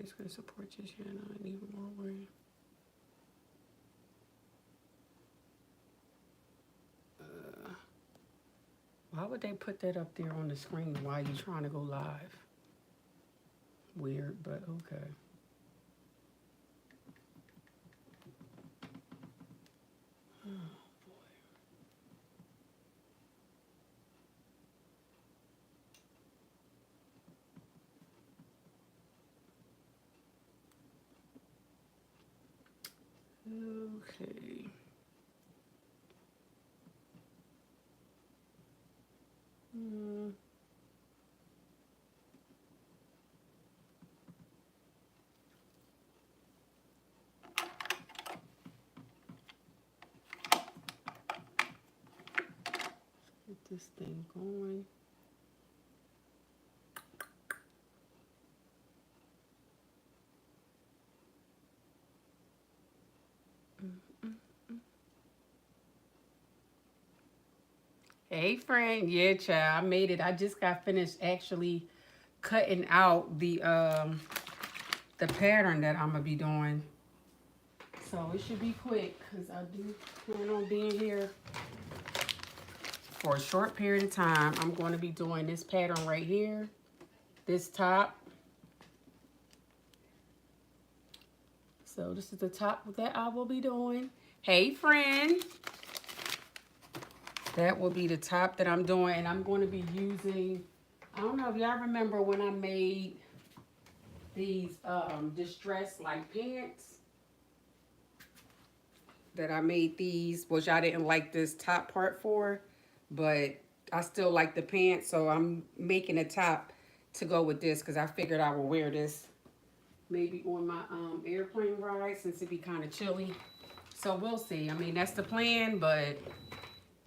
is going to support this channel in even more way. Why would they put that up there on the screen while you're trying to go live? Weird, but okay. Okay. Get this thing going. Hey friend, yeah child, I made it. I just got finished actually cutting out the pattern that I'm gonna be doing. So it should be quick because I do plan on being here for a short period of time. I'm going to be doing this pattern right here, this top. So this is the top that I will be doing. Hey friend. That will be the top that I'm doing, and I'm going to be using, I don't know if y'all remember when I made these distressed like pants, that I made these, which I didn't like this top part for, but I still like the pants, so I'm making a top to go with this because I figured I will wear this maybe on my airplane ride since it be kind of chilly. So we'll see. I mean, that's the plan, but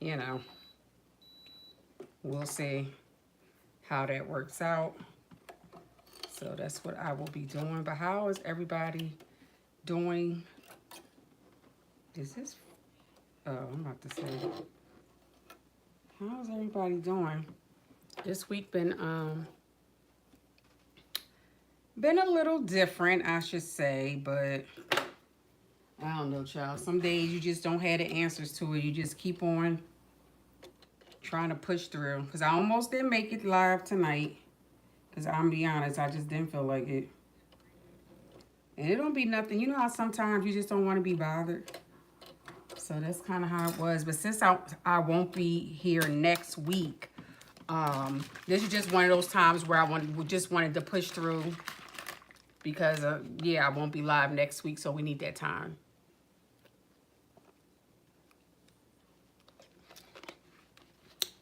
you know, we'll see how that works out. So that's what I will be doing. But how is everybody doing? Is this, oh, I'm about to say, how's everybody doing? This week been a little different, I should say, but I don't know, child. Some days you just don't have the answers to it. You just keep on trying to push through. Because I almost didn't make it live tonight. Because I'm be honest, I just didn't feel like it. And it don't be nothing. You know how sometimes you just don't want to be bothered. So that's kind of how it was. But since I won't be here next week, this is just one of those times where I just wanted to push through. Because, yeah, I won't be live next week, so we need that time.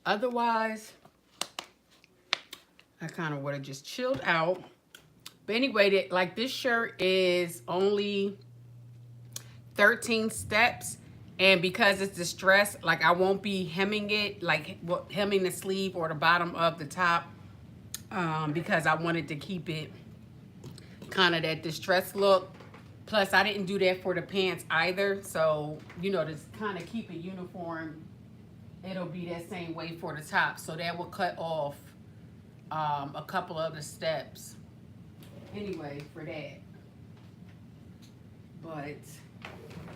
Otherwise, I kind of would have just chilled out. But anyway, like this shirt is only 13 steps. And because it's distressed, like I won't be hemming it, like hemming the sleeve or the bottom of the top. Because I wanted to keep it kind of that distressed look. Plus, I didn't do that for the pants either. So, you know, to kind of keep it uniform, it'll be that same way for the top. So that will cut off a couple of the steps anyway for that. But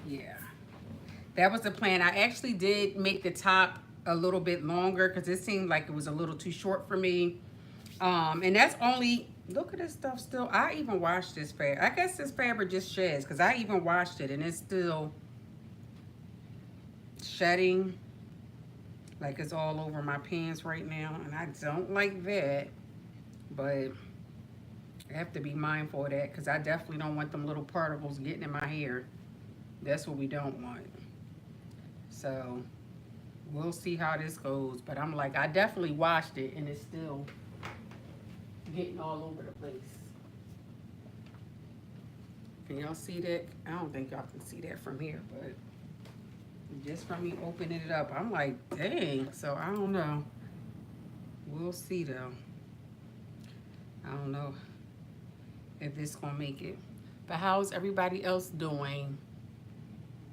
yeah, that was the plan. I actually did make the top a little bit longer because it seemed like it was a little too short for me. And that's only, look at this stuff still. I even washed this fabric. I guess this fabric just sheds because I even washed it and it's still shedding. Like it's all over my pants right now, and I don't like that, but I have to be mindful of that because I definitely don't want them little particles getting in my hair. That's what we don't want. So we'll see how this goes, but I'm like, I definitely washed it and it's still getting all over the place. Can y'all see that? I don't think y'all can see that from here, but just from me opening it up, I'm like, dang. So I don't know. We'll see though. I don't know if this gonna make it. But how's everybody else doing?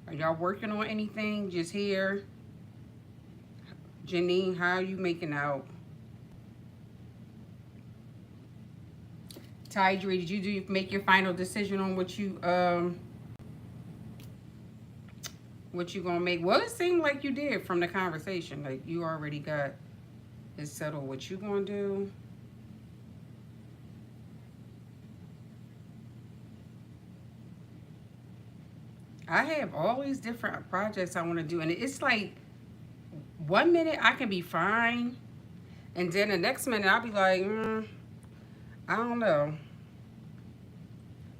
Are y'all working on anything? Just here? Janine, how are you making out? Tydre, did you make your final decision on what you gonna make? Well, it seemed like you did from the conversation. Like you already got it settled what you gonna do. I have all these different projects I want to do, and it's like 1 minute I can be fine, and then the next minute I'll be like, I don't know.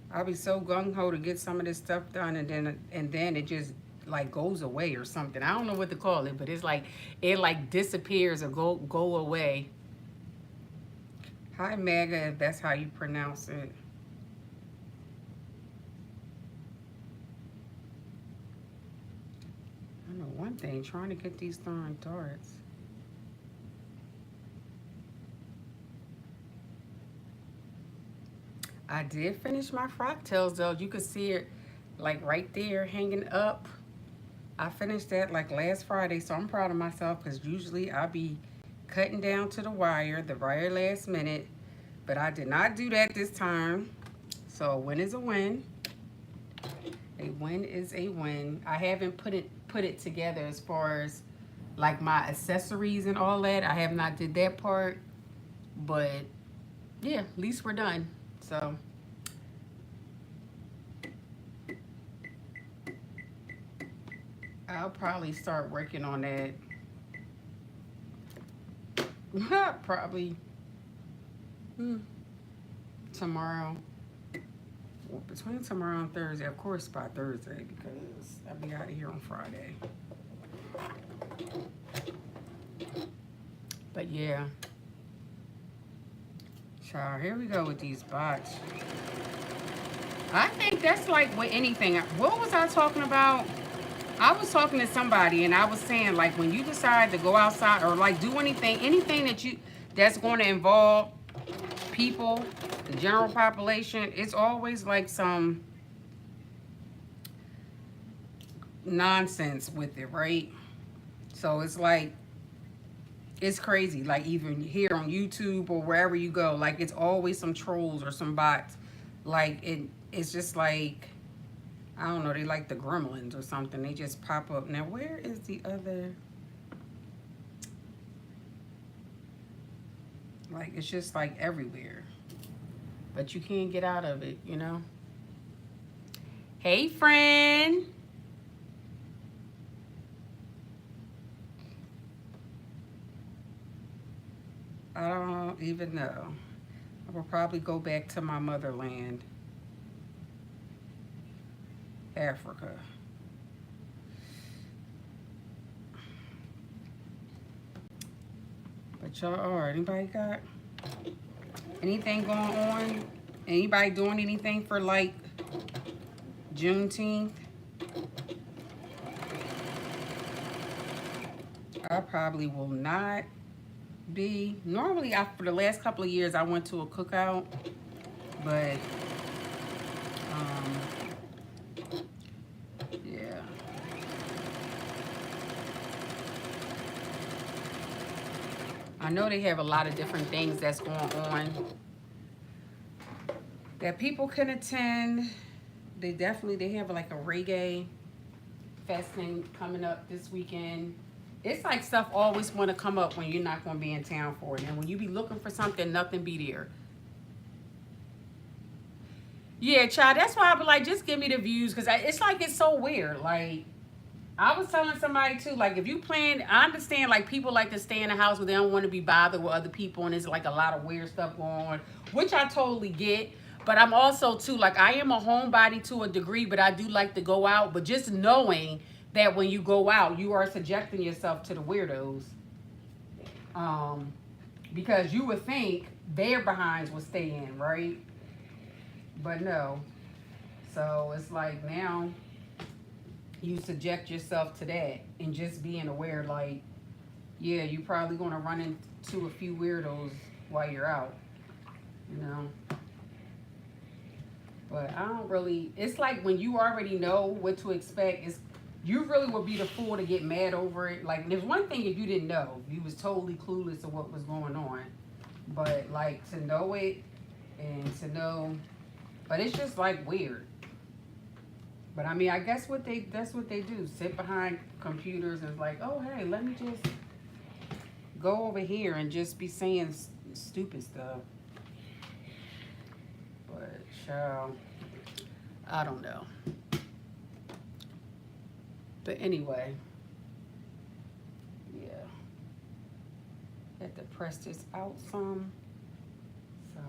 I'll be so gung ho to get some of this stuff done, and then it just like goes away or something. I don't know what to call it, but it's like it like disappears or go away. Hi, Mega, if that's how you pronounce it. I know one thing, trying to get these darn darts. I did finish my frocktails though. You could see it like right there hanging up. I finished that like last Friday, so I'm proud of myself because usually I'll be cutting down to the very last minute. But I did not do that this time. So a win is a win. A win is a win. I haven't put it together as far as like my accessories and all that. I have not did that part. But yeah, at least we're done. So I'll probably start working on that probably tomorrow. Well, between tomorrow and Thursday, of course by Thursday, because I'll be out of here on Friday. But yeah. Child, here we go with these bots. I think that's like with anything. What was I talking about? I was talking to somebody and I was saying like when you decide to go outside or like do anything that's going to involve people, the general population, it's always like some nonsense with it, right? So it's like it's crazy. Like even here on YouTube or wherever you go, like it's always some trolls or some bots. Like it's just like I don't know, they like the gremlins or something. They just pop up. Now, where is the other? Like, it's just like everywhere. But you can't get out of it, you know? Hey, friend. I don't even know. I will probably go back to my motherland. Africa. But y'all are. Anybody got anything going on? Anybody doing anything for like Juneteenth? I probably will not be. Normally, for the last couple of years, I went to a cookout, but yeah. I know they have a lot of different things that's going on that people can attend. They have like a reggae fest thing coming up this weekend. It's like stuff always want to come up when you're not going to be in town for it. And when you be looking for something, nothing be there. Yeah, child, that's why I be like, just give me the views. Because it's like, it's so weird. Like, I was telling somebody too, like, if you plan, I understand, like, people like to stay in the house where they don't want to be bothered with other people. And there's like a lot of weird stuff going on, which I totally get. But I'm also too, like, I am a homebody to a degree, but I do like to go out. But just knowing that when you go out, you are subjecting yourself to the weirdos. Because you would think their behinds would stay in, right? But no. So it's like now you subject yourself to that and just being aware, like, yeah, you're probably going to run into a few weirdos while you're out, you know? But I don't really, it's like when you already know what to expect, you really would be the fool to get mad over it. Like, there's one thing if you didn't know, you was totally clueless of what was going on. But, like, to know it and to know, but it's just like weird. But I mean, I guess that's what they do. Sit behind computers and it's like, oh hey, let me just go over here and just be saying stupid stuff. But child, I don't know. But anyway, yeah. Had to press this out some. So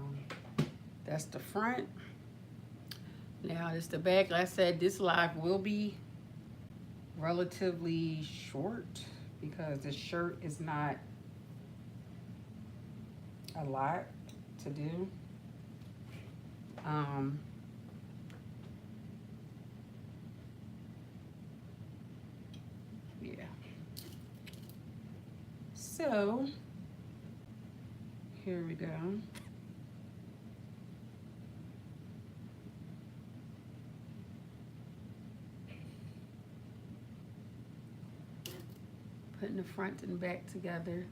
that's the front. Now it's the back. Like I said, this live will be relatively short because the shirt is not a lot to do. Yeah. So here we go. Putting the front and back together.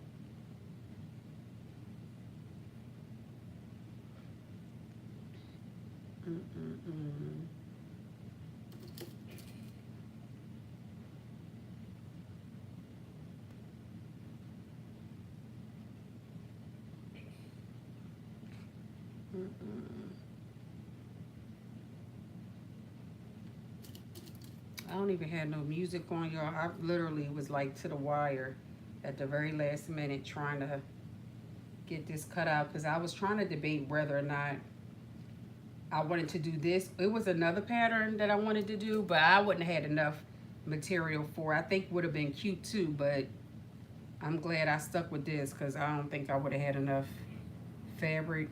I don't even have no music on, y'all. I literally was like to the wire at the very last minute trying to get this cut out because I was trying to debate whether or not I wanted to do this. It was another pattern that I wanted to do, but I wouldn't have had enough material for it. I think would have been cute too, but I'm glad I stuck with this because I don't think I would have had enough fabric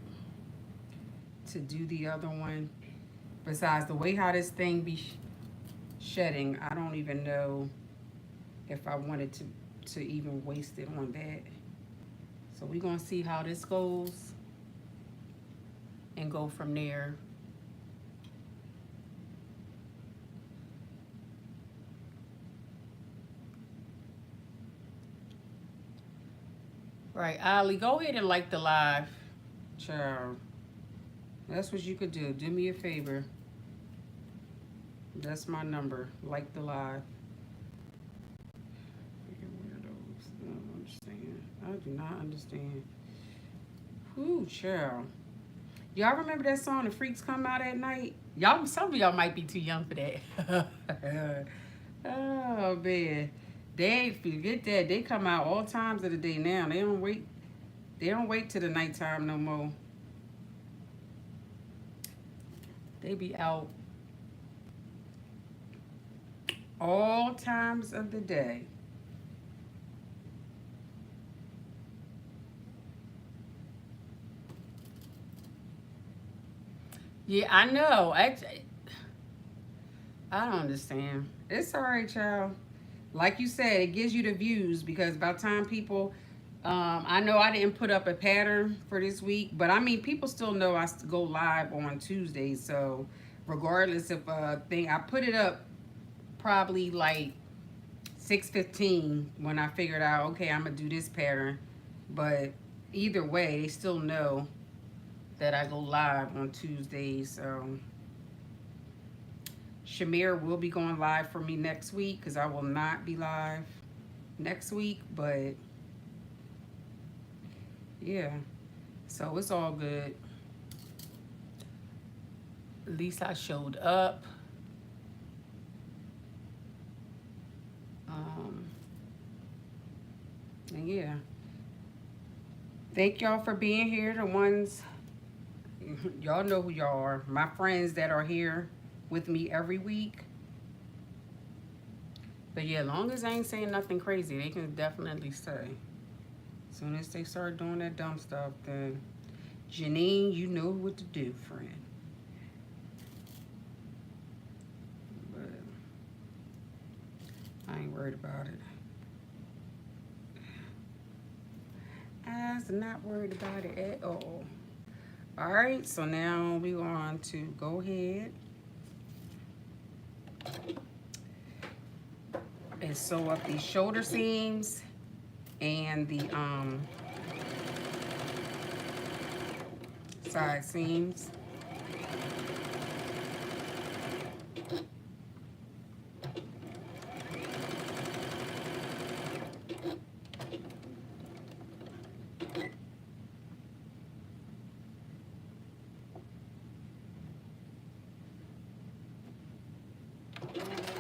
to do the other one. Besides, the way how this thing be shedding, I don't even know if I wanted to even waste it on that. So we're gonna see how this goes and go from there. Right, Ali, go ahead and like the live, child. That's what you could do. Do me a favor. That's my number. Like the live. Freaking weirdos. I don't understand. I do not understand. Whoo, child. Y'all remember that song, The Freaks Come Out at Night? Y'all, some of y'all might be too young for that. Oh, man. They forget that. They come out all times of the day now. They don't wait. They don't wait till the nighttime no more. They be out all times of the day. Yeah, I know. I don't understand. It's all right, child. Like you said, it gives you the views because by the time people, I know I didn't put up a pattern for this week, but I mean, people still know I go live on Tuesdays. So regardless of thing, I put it up probably like 6:15 when I figured out, okay, I'm gonna do this pattern. But either way, they still know that I go live on Tuesdays. So Shamir will be going live for me next week because I will not be live next week. But yeah, so it's all good. At least I showed up. And yeah, thank y'all for being here. The ones, y'all know who y'all are. My friends that are here with me every week. But yeah, as long as I ain't saying nothing crazy, they can definitely stay. As soon as they start doing that dumb stuff, then Janine, you know what to do, friend. But I ain't worried about it. I was not worried about it at all. All right, so now we're going to go ahead and sew up these shoulder seams and the side seams.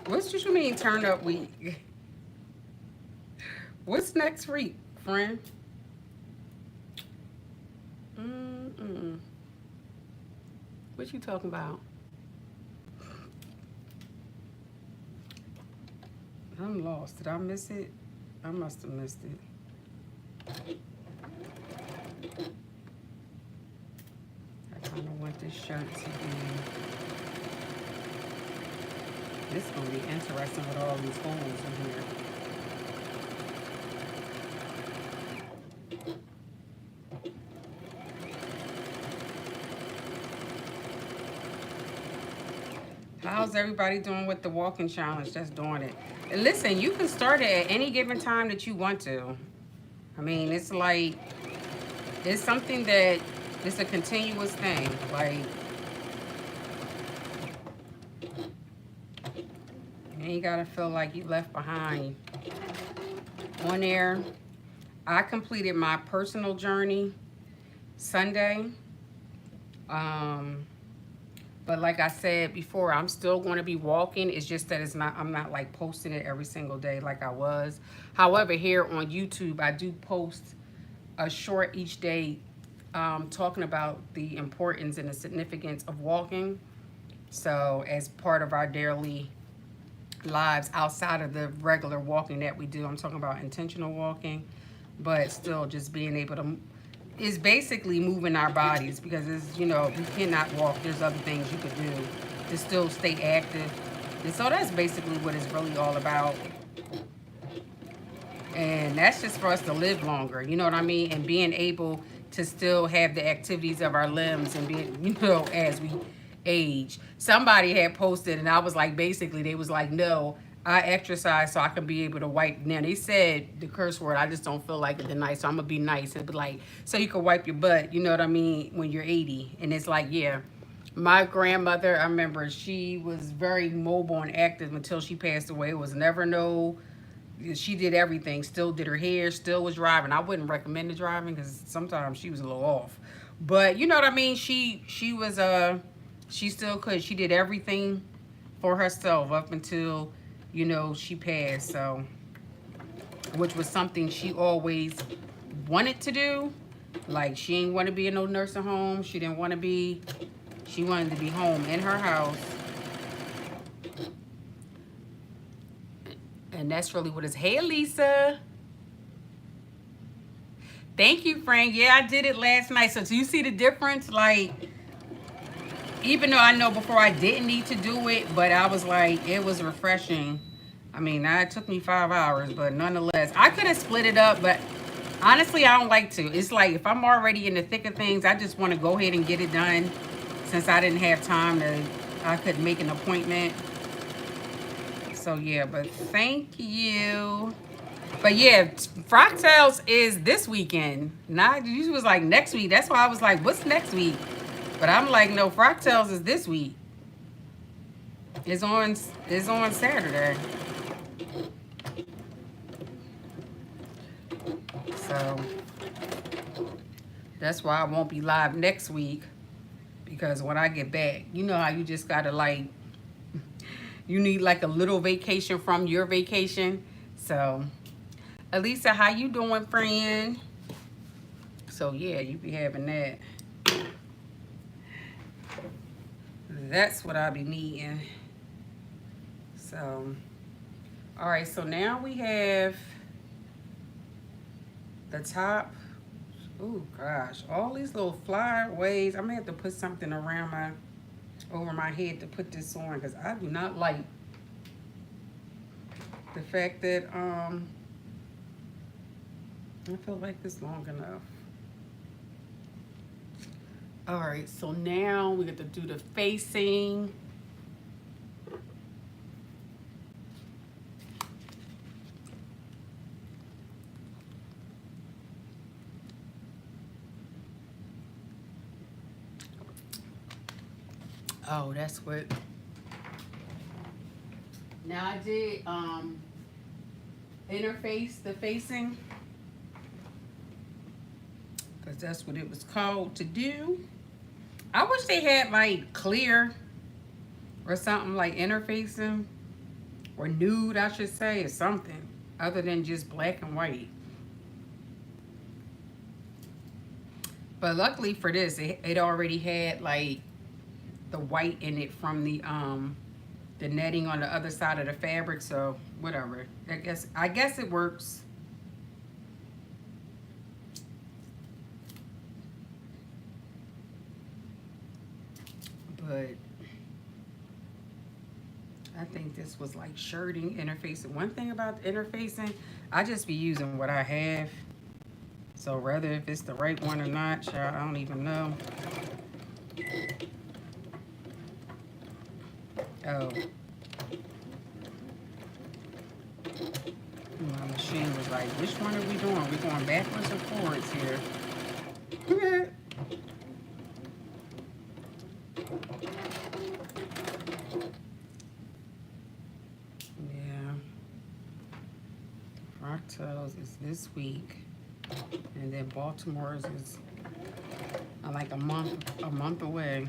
What's what you mean turn up week? What's next week, friend? Mm-mm. What you talking about? I'm lost. Did I miss it? I must have missed it. I kind of want this shirt to be. This is gonna be interesting with all these holes in here. How's everybody doing with the walking challenge? That's doing it. And listen, you can start it at any given time that you want to. I mean, it's like, it's something that, it's a continuous thing. Like, you ain't gotta feel like you left behind. On there, I completed my personal journey Sunday. But like I said before, I'm still going to be walking. It's just that I'm not like posting it every single day like I was. However, here on YouTube, I do post a short each day talking about the importance and the significance of walking. So as part of our daily lives outside of the regular walking that we do, I'm talking about intentional walking, but still just being able to, is basically moving our bodies, because it's, you know, if you cannot walk, there's other things you could do to still stay active. And so that's basically what it's really all about. And that's just for us to live longer, you know what I mean? And being able to still have the activities of our limbs and being, you know, as we age. Somebody had posted, and I was like, basically, they was like, no, I exercise so I can be able to wipe. Now, they said the curse word, I just don't feel like it tonight, so I'm going to be nice and be like, so you can wipe your butt, you know what I mean, when you're 80. And it's like, yeah. My grandmother, I remember, she was very mobile and active until she passed away. It was never no, she did everything, still did her hair, still was driving. I wouldn't recommend the driving because sometimes she was a little off. But you know what I mean? She was, she still could. She did everything for herself up until, you know, she passed. So, which was something she always wanted to do. Like, she didn't want to be in no nursing home. She didn't want to be, she wanted to be home in her house. And that's really what it's. Hey, Lisa. Thank you, Frank. Yeah, I did it last night. So do you see the difference? Like, even though I know before I didn't need to do it, but I was like, it was refreshing. I mean, it took me 5 hours, but nonetheless, I could have split it up, but honestly, I don't like to. It's like, if I'm already in the thick of things, I just want to go ahead and get it done. Since I didn't have time to, I could make an appointment. So yeah, but thank you. But yeah, Fractals is this weekend. Not, you was like next week. That's why I was like, what's next week? But I'm like, no, Fractals is this week. It's on Saturday. So that's why I won't be live next week. Because when I get back, you know how you just gotta like, you need like a little vacation from your vacation. So, Elisa, how you doing, friend? So yeah, you be having that. That's what I'll be needing. So, all right, so now we have the top. Oh gosh, all these little flyaways. I'm gonna have to put something around over my head to put this on, because I do not like the fact that I feel like it's long enough. All right, so now we get to do the facing. Oh, that's what. Now I did interface the facing, because that's what it was called to do. I wish they had like clear or something like interfacing, or nude, I should say, or something other than just black and white. But luckily for this, it already had like the white in it from the netting on the other side of the fabric, so whatever. I guess it works. But I think this was like shirting, interfacing. One thing about interfacing, I just be using what I have. So whether if it's the right one or not, child, I don't even know. Oh. My machine was like, which one are we doing? We going backwards or forwards here? Yeah. Fractals is this week. And then Baltimore's is like a month away.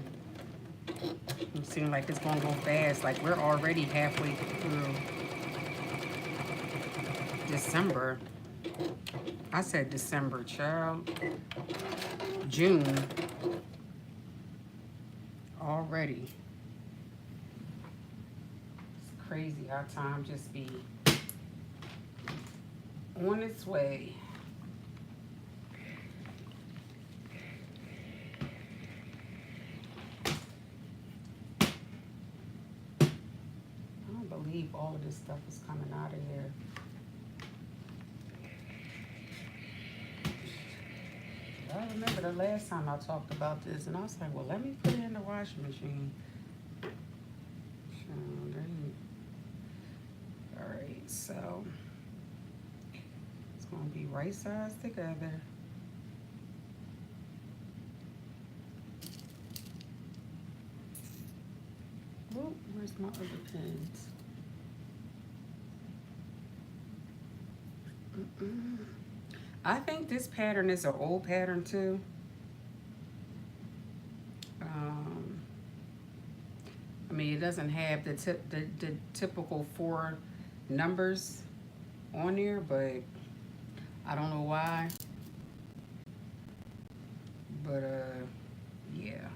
It seems like it's gonna go fast. Like we're already halfway through December. I said December, child. June. Already. It's crazy how time just be on its way. I don't believe all of this stuff is coming out of here. I remember the last time I talked about this, and I was like, well, let me put it in the washing machine. All right, so it's going to be right sides together. Oh, where's my other pins? I think this pattern is an old pattern too. I mean, it doesn't have the typical 4 numbers on there, but I don't know why. But yeah.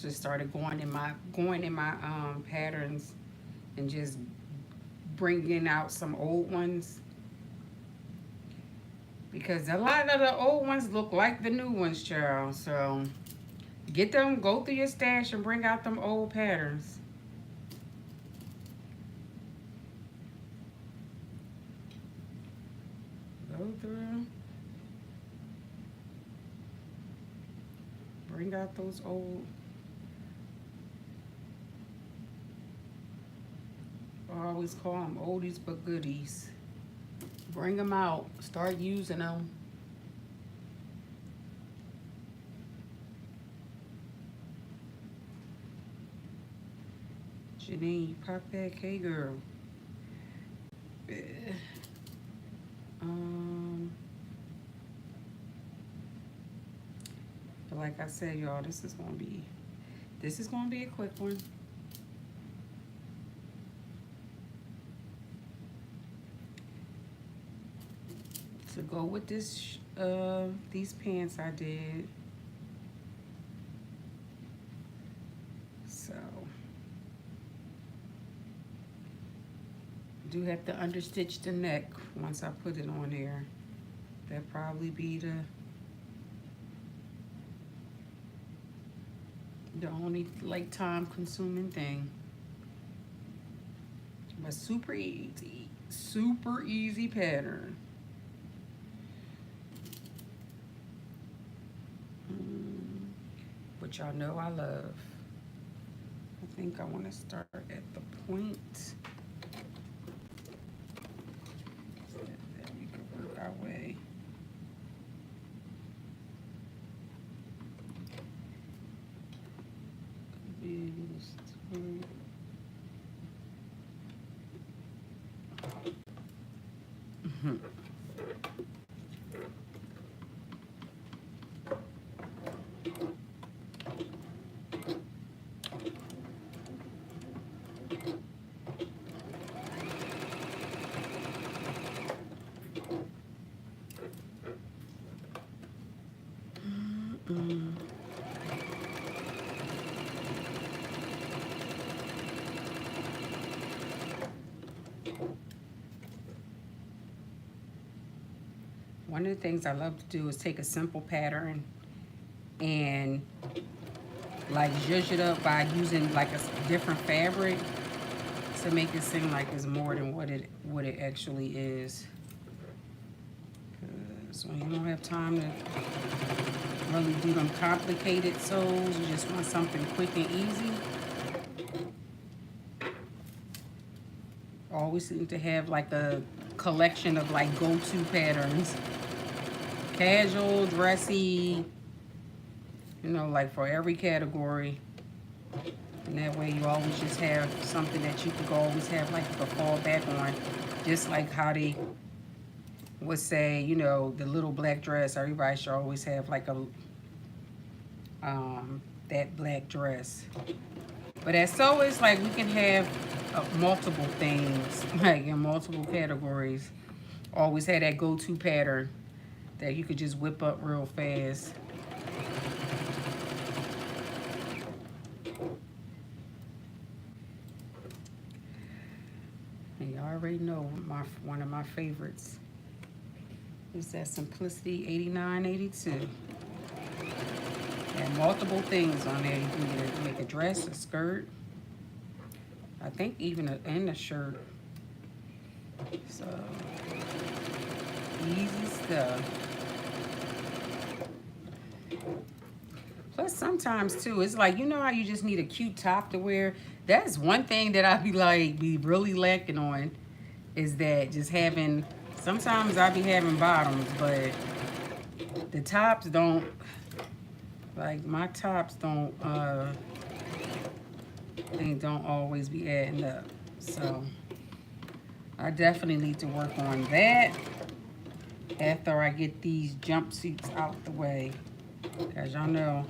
Just started going in my patterns and just bringing out some old ones, because a lot of the old ones look like the new ones, child. So get them, go through your stash and bring out them old patterns. Go through, bring out those old. I always call them oldies but goodies. Bring them out. Start using them. Janine, pop that K girl. But like I said, y'all, this is gonna be a quick one. To go with this, these pants I did. So do have to understitch the neck once I put it on there. That'll probably be the only like time consuming thing. But super easy pattern. Which y'all know I love. I think I want to start at the point. Then we can work our way. Mm. One of the things I love to do is take a simple pattern and like zhuzh it up by using like a different fabric to make it seem like it's more than what it actually is. Because when you don't have time to really do them complicated sews, you just want something quick and easy. Always seem to have like a collection of like go-to patterns. Casual, dressy, you know, like for every category. And that way you always just have something that you could always have like to fall back on. Just like how they would say, you know, the little black dress, everybody should always have like a that black dress. But as so it's like we can have multiple things, like in multiple categories. Always have that go-to pattern that you could just whip up real fast. And you already know one of my favorites is that Simplicity 8982. And multiple things on there. You can either make a dress, a skirt, I think even in a shirt. So easy stuff. Plus sometimes too, it's like, you know how you just need a cute top to wear? That's one thing that I be really lacking on, is that just having, sometimes I be having bottoms, but the tops don't, like my tops don't, they don't always be adding up. So I definitely need to work on that after I get these jumpsuits out the way. As y'all know,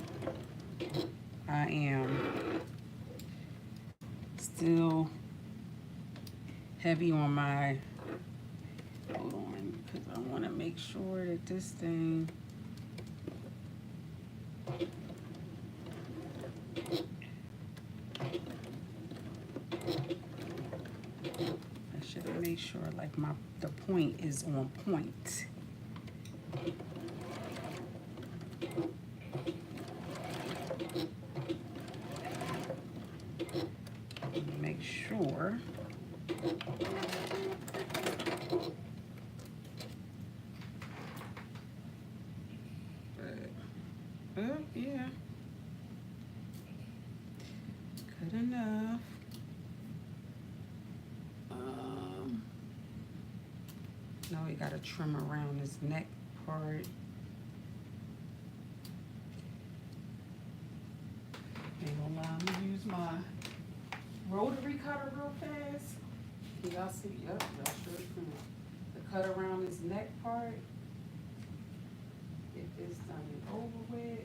I am still heavy on my, hold on, because I want to make sure that this thing, I should make sure like the point is on point. Make sure yeah, good enough. Now we gotta trim around this neck part. Ain't gonna lie, I'm gonna use my rotary cutter real fast. Can y'all see? Yep, y'all sure can. The cut around this neck part. Get this done and over with.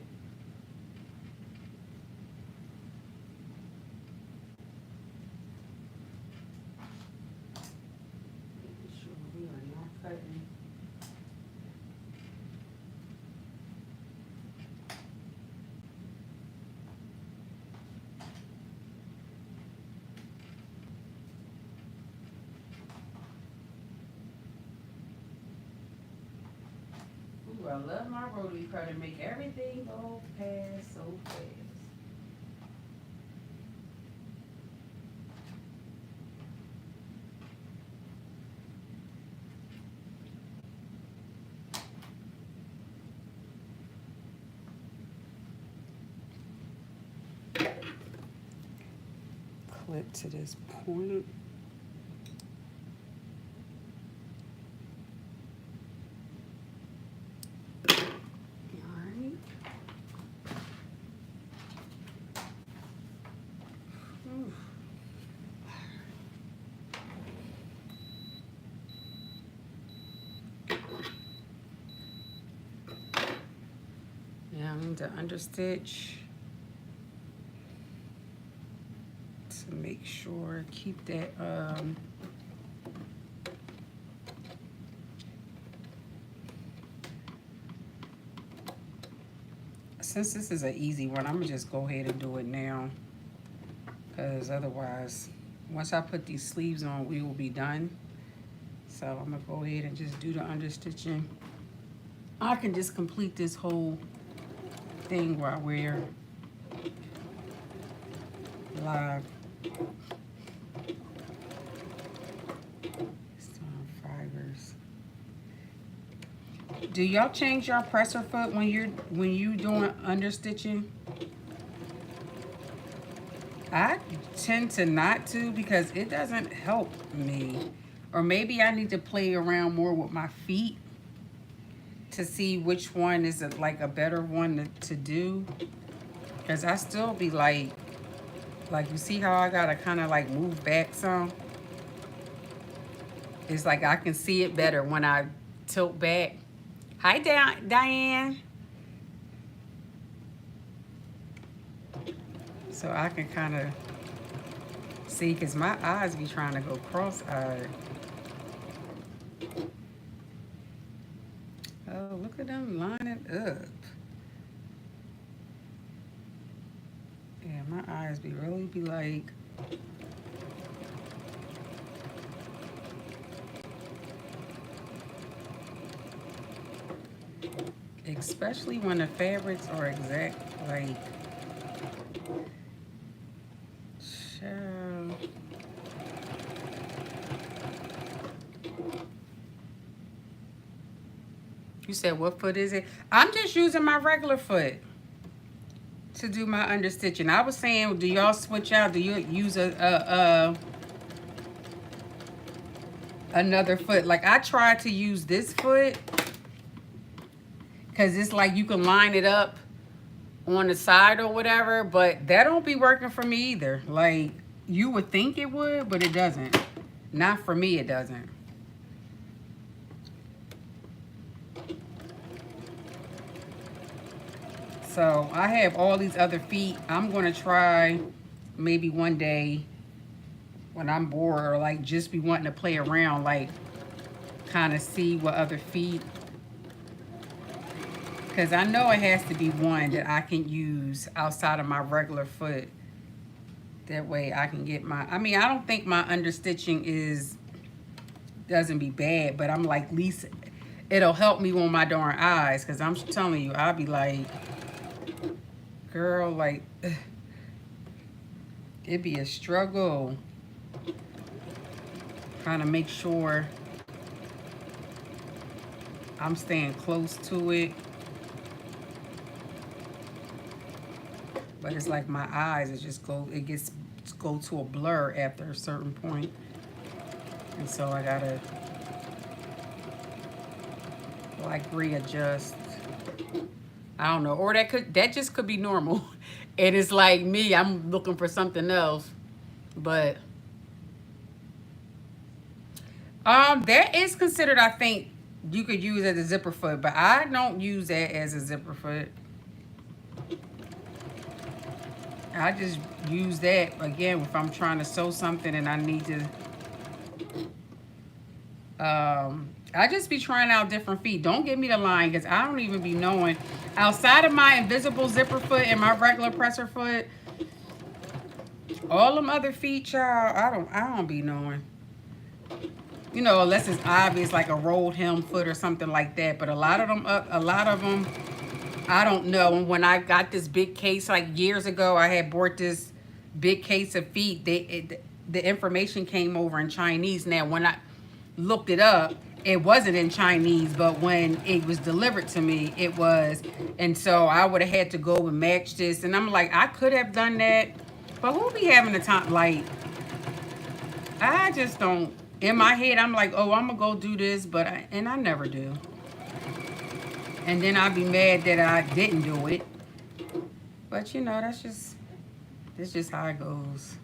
Making sure we are not cutting. Ooh, I love my rotary cutter. Make everything go past so fast. Clip to this point. Alright. Now I need to understitch to make sure, keep that since this is an easy one, I'm gonna just go ahead and do it now, because otherwise, once I put these sleeves on, we will be done. So I'm gonna go ahead and just do the understitching. I can just complete this whole thing while we're live. Fibers. Do y'all change your presser foot when you doing understitching? I tend to not to, because it doesn't help me. Or maybe I need to play around more with my feet to see which one is like a better one to do. Because I still be like you see how I gotta kind of like move back some? It's like I can see it better when I tilt back. Hi, Diane. So I can kind of see, because my eyes be trying to go cross-eyed. Oh, look at them lining up. Yeah, my eyes really be like... Especially when the fabrics are exact, like... Child. You said what foot is it? I'm just using my regular foot to do my understitching. I was saying, do y'all switch out? Do you use another foot? Like, I tried to use this foot because it's like you can line it up on the side or whatever, but that don't be working for me either. Like, you would think it would, but it doesn't. Not for me, it doesn't. So I have all these other feet. I'm gonna try maybe one day when I'm bored, or like just be wanting to play around, like kind of see what other feet, because I know it has to be one that I can use outside of my regular foot. That way I can get my, I mean, I don't think my understitching doesn't be bad, but I'm like, at least it'll help me on my darn eyes, because I'm telling you, I'll be like, girl, like, it'd be a struggle trying to make sure I'm staying close to it. But it's like my eyes, it gets go to a blur after a certain point. And so I gotta like readjust. I don't know, or that just could be normal. And it's like me, I'm looking for something else. But that is considered, I think, you could use as a zipper foot, but I don't use that as a zipper foot. I just use that again if I'm trying to sew something and I need to. I just be trying out different feet. Don't give me the line, because I don't even be knowing. Outside of my invisible zipper foot and my regular presser foot, all them other feet, child, I don't be knowing. You know, unless it's obvious, like a rolled hem foot or something like that. But a lot of them, I don't know. And when I got this big case, like years ago, I had bought this big case of feet. The information came over in Chinese. Now, when I looked it up, it wasn't in Chinese, but when it was delivered to me, it was. And so I would have had to go and match this. And I'm like, I could have done that, but who be having the time? Like, I just don't. In my head, I'm like, oh, I'm gonna go do this, but I never do. And then I'd be mad that I didn't do it. But you know, that's just how it goes.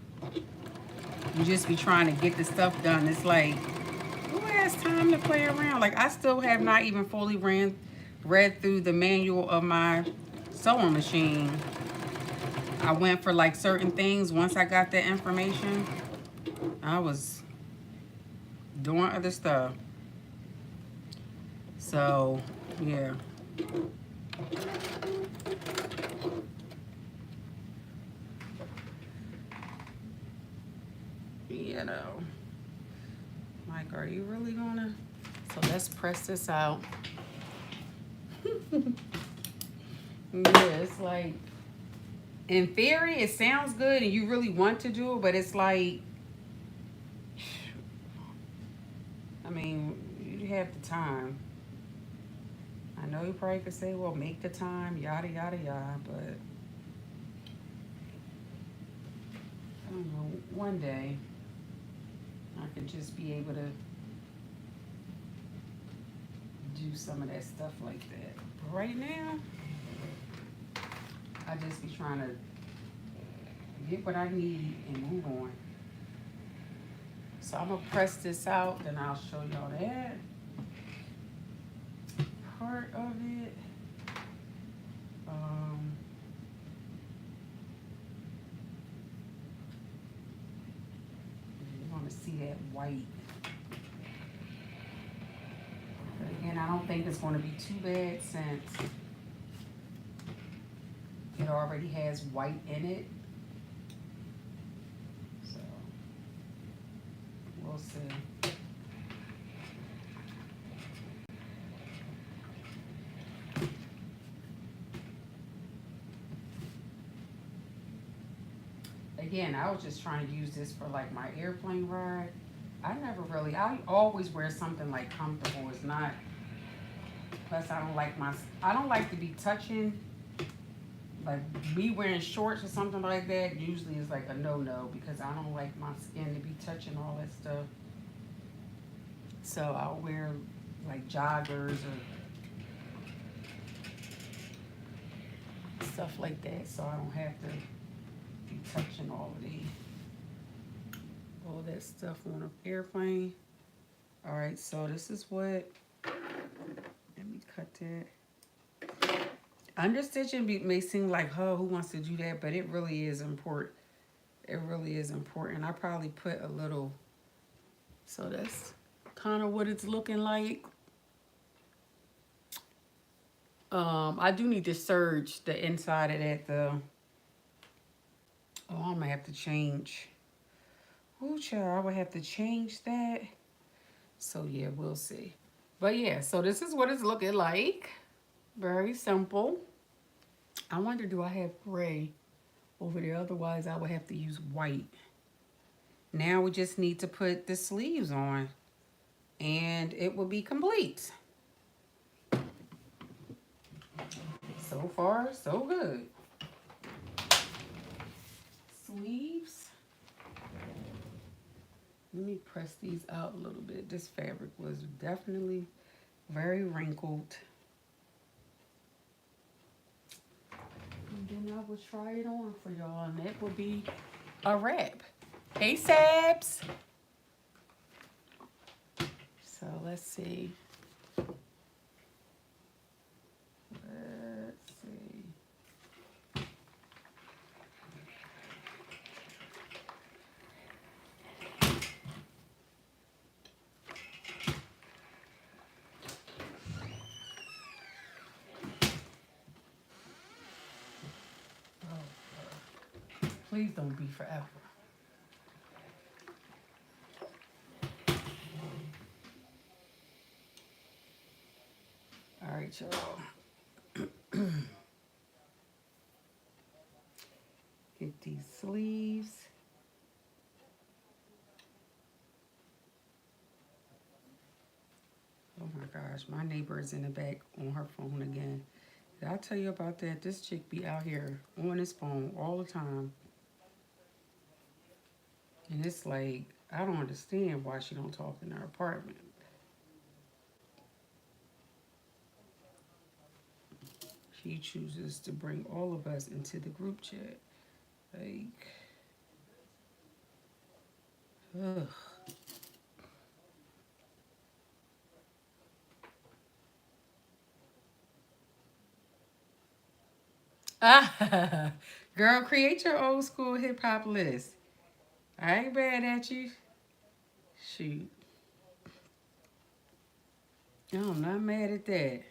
You just be trying to get the stuff done. It's like, who has time to play around? Like, I still have not even fully read through the manual of my sewing machine. I went for like certain things. Once I got that information, I was doing other stuff. So, yeah. you know. Like, are you really gonna? So let's press this out. Yeah, it's like, in theory, it sounds good and you really want to do it, but it's like, I mean, you have the time. I know you probably could say, well, make the time, yada, yada, yada, but I don't know, one day I could just be able to do some of that stuff like that. But right now, I just be trying to get what I need and move on. So I'm gonna press this out, then I'll show y'all that part of it. You want to see that white. But again, I don't think it's going to be too bad since it already has white in it. So we'll see. Again, I was just trying to use this for like my airplane ride. I always wear something like comfortable. It's not, plus I don't like to be touching, like me wearing shorts or something like that usually is like a no-no because I don't like my skin to be touching all that stuff. So I'll wear like joggers or stuff like that so I don't have to be touching all that stuff on an airplane. All right, so this is what, let me cut that. Understitching may seem like, oh, who wants to do that? But it really is important. It really is important. I probably put a little, so that's kind of what it's looking like. I do need to serge the inside of that, I'm gonna have to change. Ooh, child, I would have to change that. So yeah, we'll see. But yeah, so this is what it's looking like. Very simple. I wonder, do I have gray over there? Otherwise, I would have to use white. Now we just need to put the sleeves on and it will be complete. So far, so good. Sleeves. Let me press these out a little bit. This fabric was definitely very wrinkled. And then I will try it on for y'all, and that will be a wrap. Hey, Sabs. So let's see. Let's see. Please don't be forever. All right, y'all. Get these sleeves. Oh my gosh, my neighbor is in the back on her phone again. Did I tell you about that? This chick be out here on his phone all the time. And it's like, I don't understand why she don't talk in her apartment. She chooses to bring all of us into the group chat. Like, ugh. Ah, girl, create your old school hip hop list. I ain't bad at you. Shoot. No, I'm not mad at that.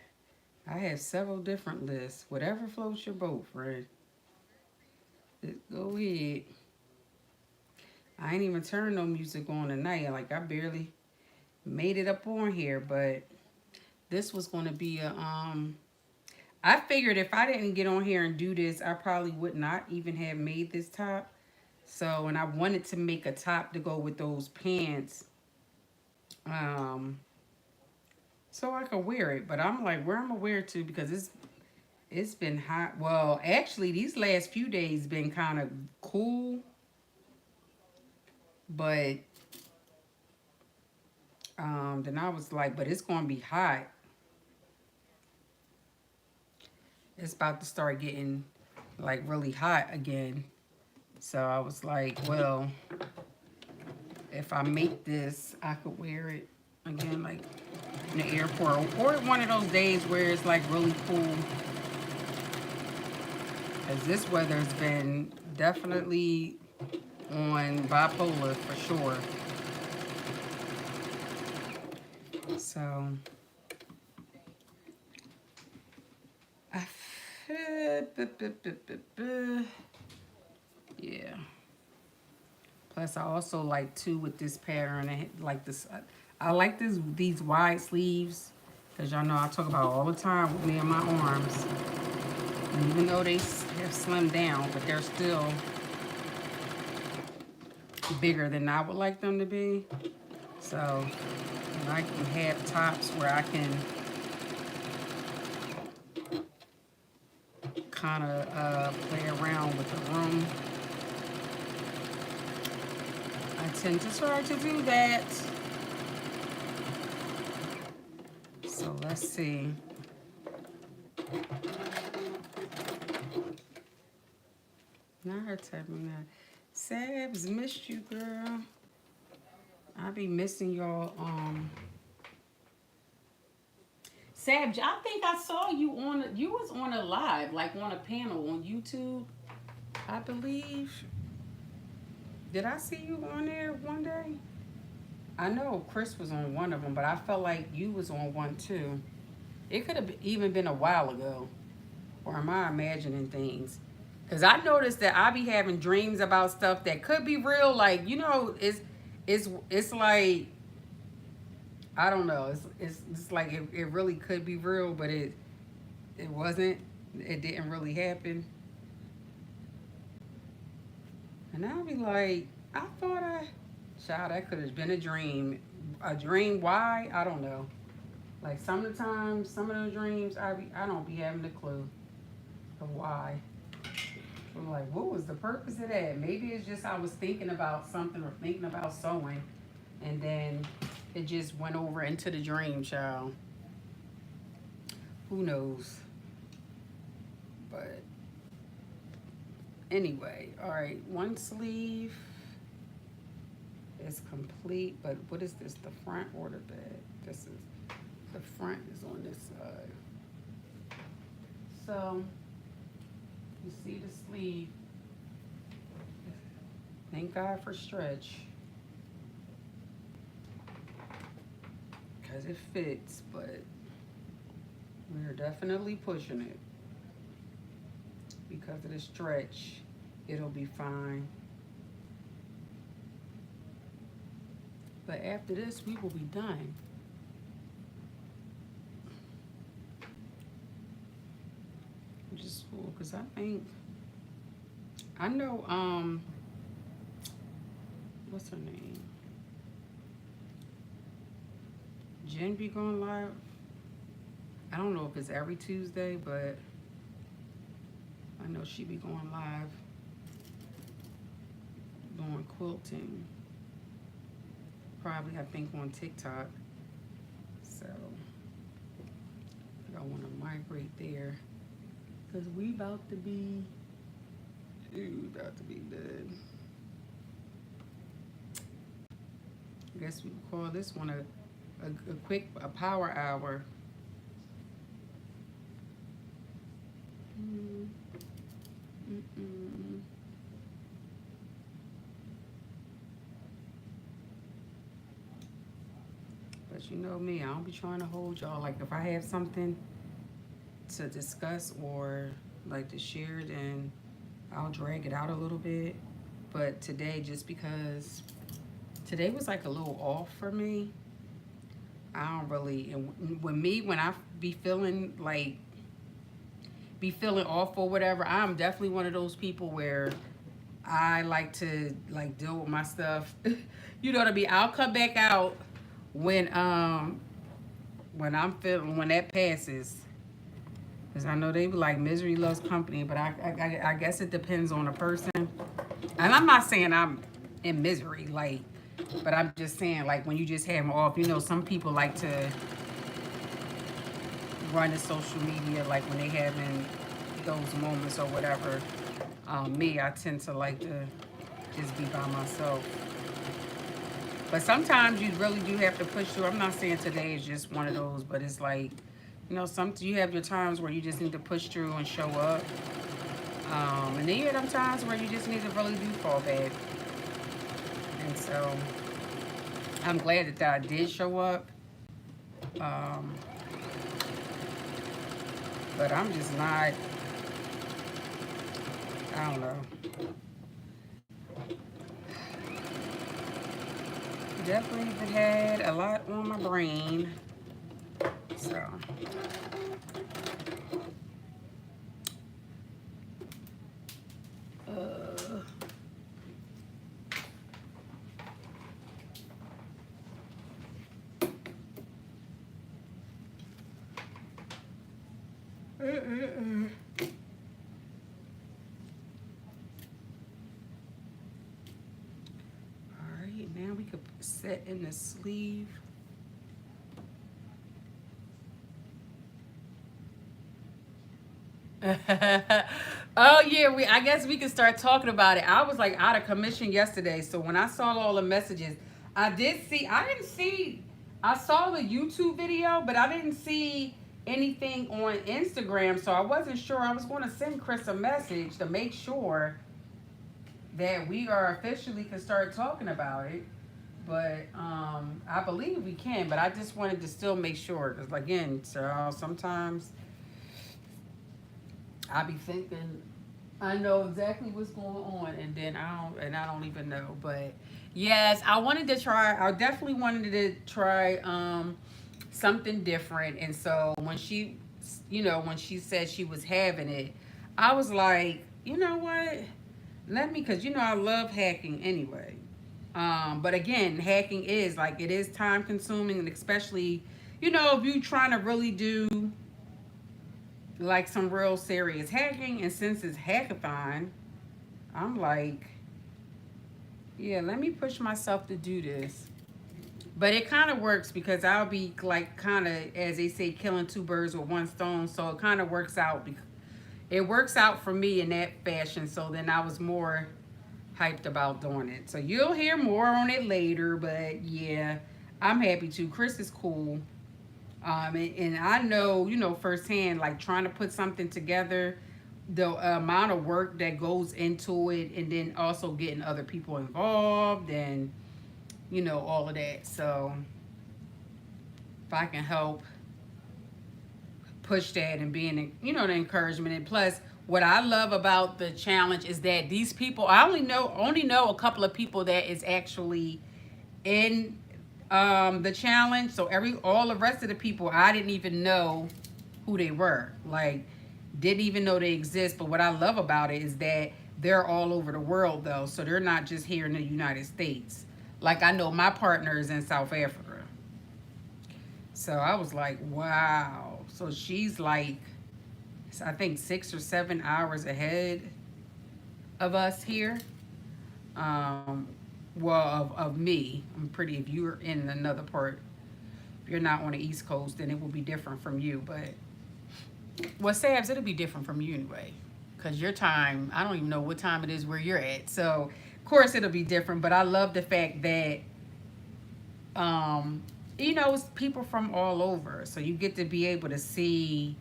I have several different lists. Whatever floats your boat, friend. Just go ahead. I ain't even turned no music on tonight. Like, I barely made it up on here, but this was going to be a, I figured if I didn't get on here and do this, I probably would not even have made this top. So, and I wanted to make a top to go with those pants. Um, so I could wear it. But I'm like, where I'm gonna wear it to because it's been hot. Well, actually, these last few days been kind of cool, but then I was like, but it's gonna be hot. It's about to start getting like really hot again. So I was like, well, if I make this, I could wear it again, like in the airport, or one of those days where it's like really cool. Because this weather's been definitely on bipolar for sure. So, yeah. Plus, I also like too with this pattern. Like this, I like these wide sleeves because y'all know I talk about all the time with me and my arms. And even though they have slimmed down, but they're still bigger than I would like them to be. So, and I can have tops where I can kind of play around with the room. I tend to try to do that. So let's see. Not her typing that. Sabs, missed you, girl. I be missing y'all. Sabs, I think I saw you on. You was on a live, like on a panel on YouTube, I believe. Did I see you on there one day? I know Chris was on one of them, but I felt like you was on one too. It could have even been a while ago. Or am I imagining things? Because I noticed that I be having dreams about stuff that could be real. Like, you know, it's like, I don't know. It's like it really could be real, but it wasn't. It didn't really happen. And I'll be like, I thought child, that could have been a dream. A dream? Why? I don't know. Like some of the times, some of those dreams, I don't be having a clue of why. I'm like, what was the purpose of that? Maybe it's just I was thinking about something or thinking about sewing, and then it just went over into the dream, child. Who knows? But anyway, all right, one sleeve is complete, but what is this, the front or the back? This is, the front is on this side. So, you see the sleeve. Thank God for stretch. Because it fits, but we're definitely pushing it. Because of the stretch, it'll be fine. But after this, we will be done. Which is cool, because I think, I know, what's her name? Jen be going live. I don't know if it's every Tuesday, but I know she be going live doing quilting. Probably, I think, on TikTok. So, I want to migrate there. Because we about to be done. I guess we call this one a quick power hour. But you know me, I don't be trying to hold y'all. Like if I have something to discuss or like to share, then I'll drag it out a little bit. But today, just because today was like a little off for me, I don't really, and when I be feeling like, be feeling off or whatever, I'm definitely one of those people where I like to like deal with my stuff. You know what I mean? I'll come back out when I'm feeling, when that passes. Because I know they be like misery loves company, but I guess it depends on the person. And I'm not saying I'm in misery, like, but I'm just saying, like, when you just have them off, you know, some people like to run the social media, like, when they having those moments or whatever. Me, I tend to like to just be by myself. But sometimes you really do have to push through. I'm not saying today is just one of those, but it's like, you know, some you have your times where you just need to push through and show up. And then you have them times where you just need to really do fall back. And so I'm glad that I did show up. Um, but I'm just not, I don't know. Definitely had a lot on my brain. So. Alright, now we could set in the sleeve. Oh yeah, I guess we can start talking about it. I was like out of commission yesterday, so when I saw all the messages, I didn't see, I saw the YouTube video, but I didn't see anything on Instagram, so I wasn't sure. I was going to send Chris a message to make sure that we are officially can start talking about it. But I believe we can, but I just wanted to still make sure, because again, so sometimes I be thinking I know exactly what's going on, and then I don't even know. But yes, I definitely wanted to try something different. And so when she, when she said she was having it, I was like, you know what? Let me, because I love hacking anyway. But again, hacking is like, it is time consuming, and especially, if you trying to really do like some real serious hacking. And since it's hackathon, I'm like, yeah, let me push myself to do this. But it kind of works because I'll be like, kind of, as they say, killing two birds with one stone. So it kind of works out. It works out for me in that fashion. So then I was more hyped about doing it. So you'll hear more on it later. But yeah, I'm happy to. Chris is cool. And I know, firsthand, like trying to put something together, the amount of work that goes into it, and then also getting other people involved, and, all of that. So if I can help push that and being, the encouragement. And plus, what I love about the challenge is that these people, I only know a couple of people that is actually in the challenge. So all the rest of the people, I didn't even know who they were. Like, didn't even know they exist. But what I love about it is that they're all over the world, though. So they're not just here in the United States. Like, I know my partner is in South Africa. So I was like, wow. So she's like, I think 6 or 7 hours ahead of us here. Well, of me. I'm pretty, if you're in another part, if you're not on the East Coast, then it will be different from you. But, well, Sabs, it'll be different from you anyway. Because your time, I don't even know what time it is where you're at. So, of course, it'll be different. But I love the fact that, it's people from all over. So you get to be able to see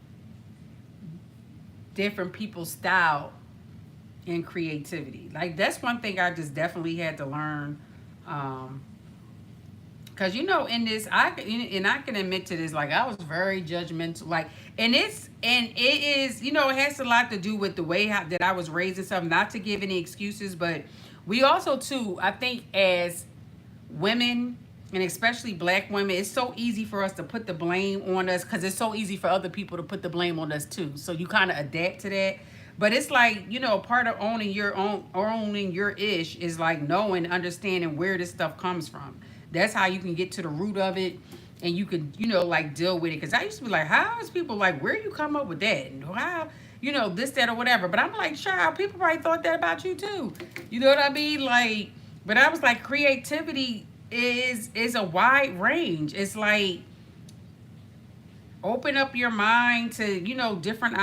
different people's style and creativity. Like, that's one thing I just definitely had to learn. Because, in this, I can admit to this, like, I was very judgmental. Like, and it is, it has a lot to do with the way that I was raised and stuff. Not to give any excuses, but We also too, I think as women, and especially black women, it's so easy for us to put the blame on us because it's so easy for other people to put the blame on us too. So you kind of adapt to that. But it's like, you know, part of owning your ish is like knowing, understanding where this stuff comes from. That's how you can get to the root of it, and you can, you know, like deal with it. Because I used to be like, how is people like, where you come up with that? And how, you know, this, that, or whatever. But I'm like, child, people probably thought that about you too. You know what I mean? Like, but I was like, creativity is a wide range. It's like open up your mind to, you know, different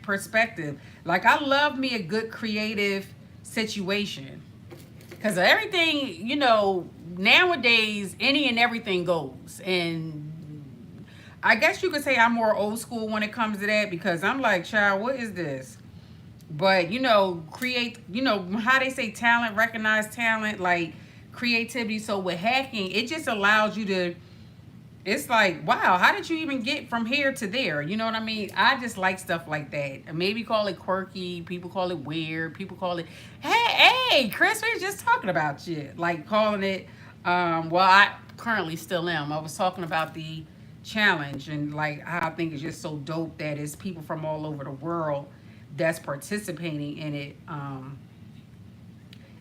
perspective. Like I love me a good creative situation because everything, you know, nowadays any and everything goes. And I guess you could say I'm more old school when it comes to that because I'm like, child, what is this? But you know, create, you know how they say talent, recognize talent, like creativity. So with hacking, it just allows you to, it's like, wow, how did you even get from here to there? You know what I mean? I just like stuff like that. Maybe call it quirky, people call it weird, people call it, hey Chris, we were just talking about shit, like calling it, well, I currently still am. I was talking about the challenge and like how I think it's just so dope that it's people from all over the world that's participating in it, and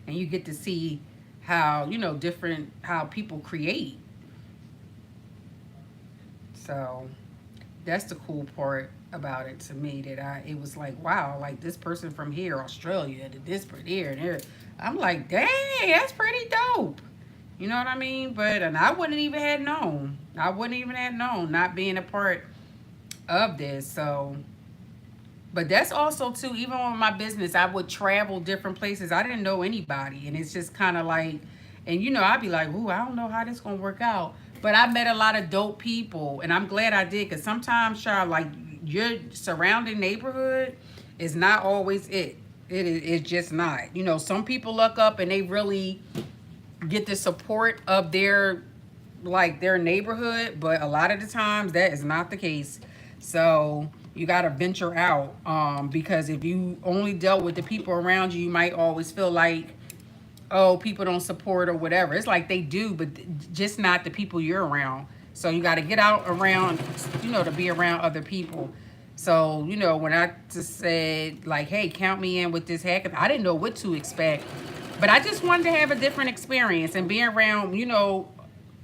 you get to see how, you know, different, how people create. So that's the cool part about it to me, that it was like, wow, like this person from here, Australia, to this person here and there. I'm like, dang, that's pretty dope. You know what I mean? But, and I wouldn't even have known. I wouldn't even have known not being a part of this. So, but that's also too, even with my business, I would travel different places. I didn't know anybody. And it's just kind of like, and you know, I'd be like, ooh, I don't know how this gonna work out. But I met a lot of dope people, and I'm glad I did, because sometimes, Char, like your surrounding neighborhood is not always it. It's just not. You know, some people look up and they really get the support of their, like their neighborhood, but a lot of the times that is not the case. So you got to venture out, because if you only dealt with the people around you, you might always feel like, oh, people don't support or whatever. It's like they do, but just not the people you're around. So you got to get out around, you know, to be around other people. So, you know, when I just said like, hey, count me in with this hackathon, I didn't know what to expect, but I just wanted to have a different experience and be around, you know,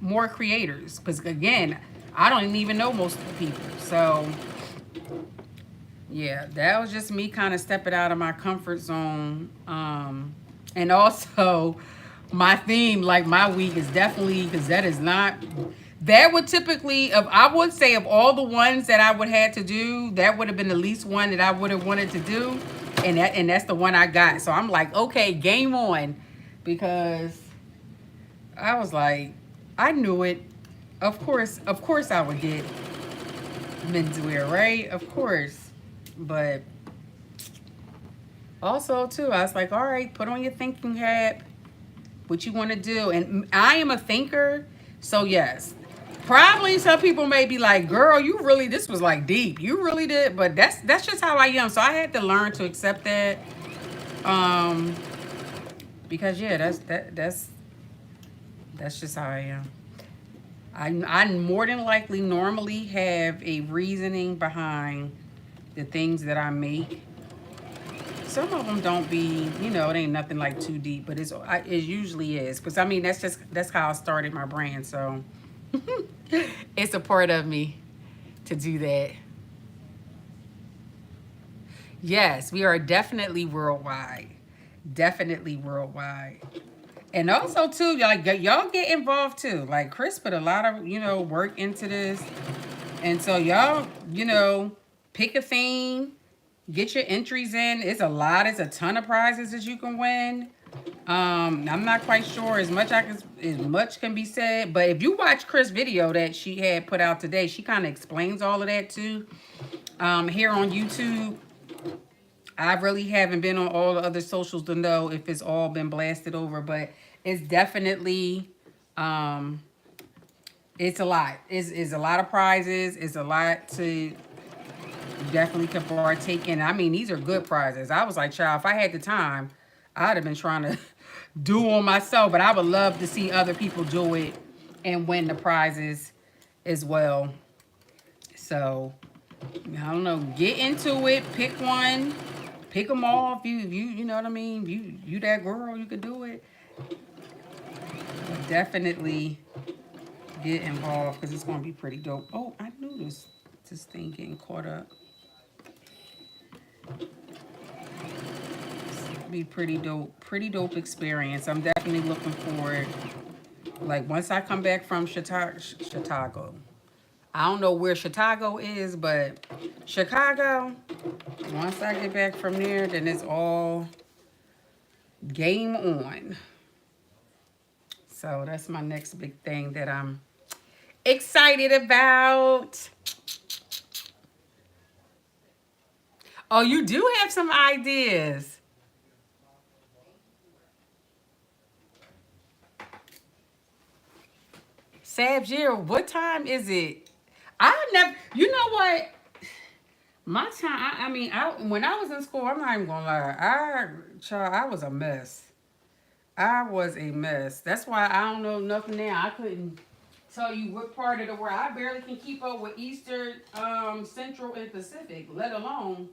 more creators. Because again, I don't even know most of the people. So yeah, that was just me kind of stepping out of my comfort zone. And also my theme, like my week is definitely, because that is not, that would typically, of I would say of all the ones that I would have to do, that would have been the least one that I would have wanted to do. And that's the one I got. So I'm like, okay, game on. Because I was like, I knew it. Of course I would get menswear, right? Of course. But also too, I was like, all right, put on your thinking hat, what you want to do. And I am a thinker, so yes, probably some people may be like, girl, you really, this was like deep, you really did. But that's just how I am. So I had to learn to accept that, because yeah, that's just how I am. I more than likely normally have a reasoning behind the things that I make. Some of them don't be, you know, it ain't nothing like too deep, but it usually is. Because I mean, that's how I started my brand. So it's a part of me to do that. Yes, we are definitely worldwide. Definitely worldwide. And also too, like y'all get involved too. Like Chris put a lot of, you know, work into this. And so y'all, you know, pick a theme, get your entries in. It's a ton of prizes that you can win. I'm not quite sure as much can be said, but if you watch Chris' video that she had put out today, she kind of explains all of that too. Here on YouTube, I really haven't been on all the other socials to know if it's all been blasted over, but it's definitely, it's a lot. It's a lot of prizes. It's a lot to definitely can partake in. I mean, these are good prizes. I was like, child, if I had the time, I'd have been trying to do on myself, but I would love to see other people do it and win the prizes as well. So I don't know. Get into it. Pick one. Pick them all. If you know what I mean. You that girl. You could do it. But definitely get involved because it's gonna be pretty dope. Oh, I knew this thing getting caught up. Be pretty dope experience. I'm definitely looking forward. Like once I come back from Chicago, I don't know where Chicago is, but Chicago. Once I get back from there, then it's all game on. So that's my next big thing that I'm excited about. Oh, you do have some ideas. Sabjir, what time is it? I never, you know what? My time, I mean, when I was in school, I'm not even gonna lie. Child, I was a mess. I was a mess. That's why I don't know nothing now. I couldn't tell you what part of the world. I barely can keep up with Eastern, Central, and Pacific, let alone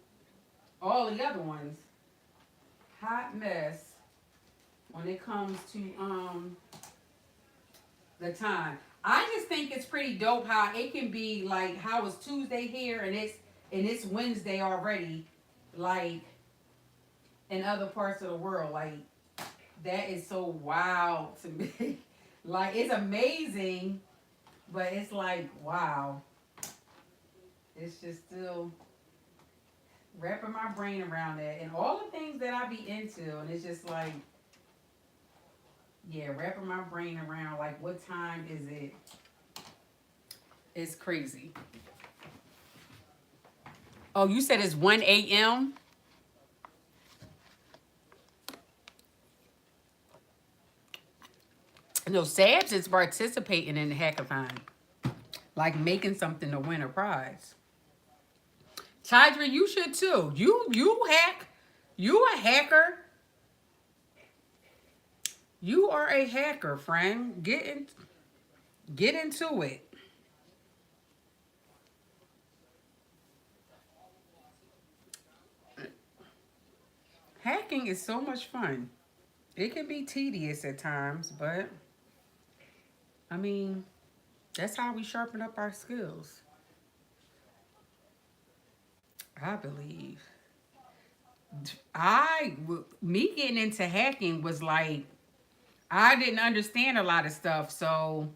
all the other ones. Hot mess when it comes to the time. I just think it's pretty dope how it can be like how it's Tuesday here and it's Wednesday already, like in other parts of the world. Like that is so wild to me. Like it's amazing, but it's like wow. It's just still wrapping my brain around that and all the things that I be into, and it's just like yeah, wrapping my brain around like what time is it? It's crazy. Oh, you said it's 1 a.m.? No, Sabs is participating in the hackathon. Like making something to win a prize. Tidra, you should too. You hack. You a hacker. You are a hacker, friend. Get into it. Hacking is so much fun. It can be tedious at times, but I mean, that's how we sharpen up our skills. I believe. Me getting into hacking was like, I didn't understand a lot of stuff. So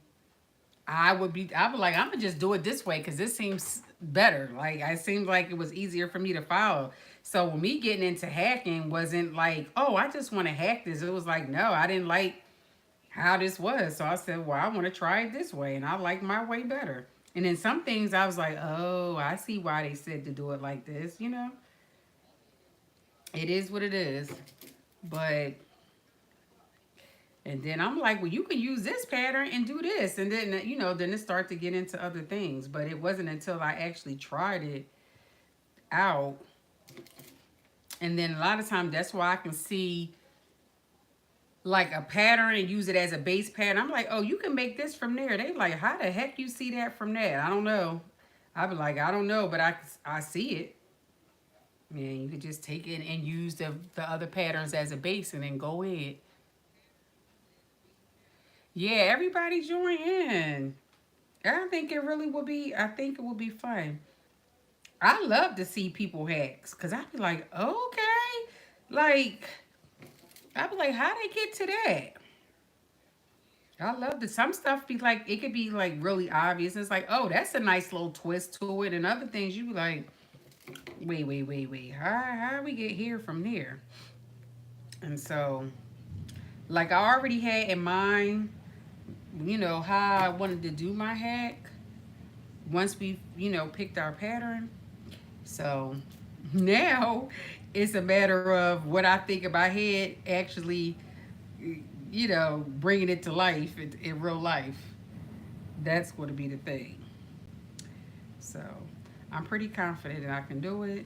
I would like, I'm gonna just do it this way because this seems better. Like, it seemed like it was easier for me to follow. So me getting into hacking wasn't like, oh, I just want to hack this. It was like, no, I didn't like how this was. So I said, well, I want to try it this way. And I like my way better. And then some things I was like, oh, I see why they said to do it like this, you know? It is what it is. But, and then I'm like, well, you can use this pattern and do this. And then, then it started to get into other things. But it wasn't until I actually tried it out. And then a lot of times that's why I can see like a pattern and use it as a base pattern. I'm like, oh, you can make this from there. They like, how the heck you see that from there? I don't know. I be like, I don't know, but I see it. Yeah, you could just take it and use the other patterns as a base and then go ahead. Yeah, everybody join in. I think it would be fun. I love to see people hacks because I'd be like, okay. Like, I'd be like, how they get to that? I love that some stuff be like, it could be like really obvious. It's like, oh, that's a nice little twist to it. And other things you be like, wait. How we get here from there? And so, like I already had in mind, how I wanted to do my hack once we, picked our pattern. So now it's a matter of what I think in my head actually, bringing it to life in real life. That's going to be the thing. So I'm pretty confident that I can do it.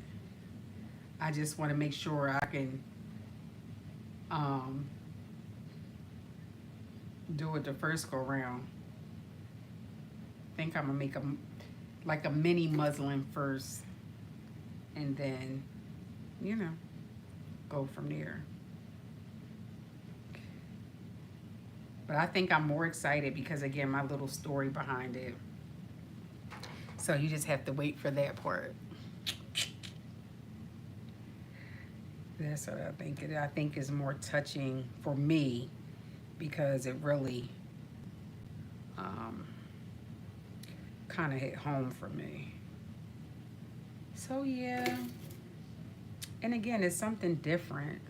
I just want to make sure I can um, do it the first go round. I think I'm gonna make like a mini muslin first, and then, you know, go from there. But I think I'm more excited because, again, my little story behind it. So you just have to wait for that part. That's what I think. I think is more touching for me because it really um, kind of hit home for me. So yeah, and again, it's something different.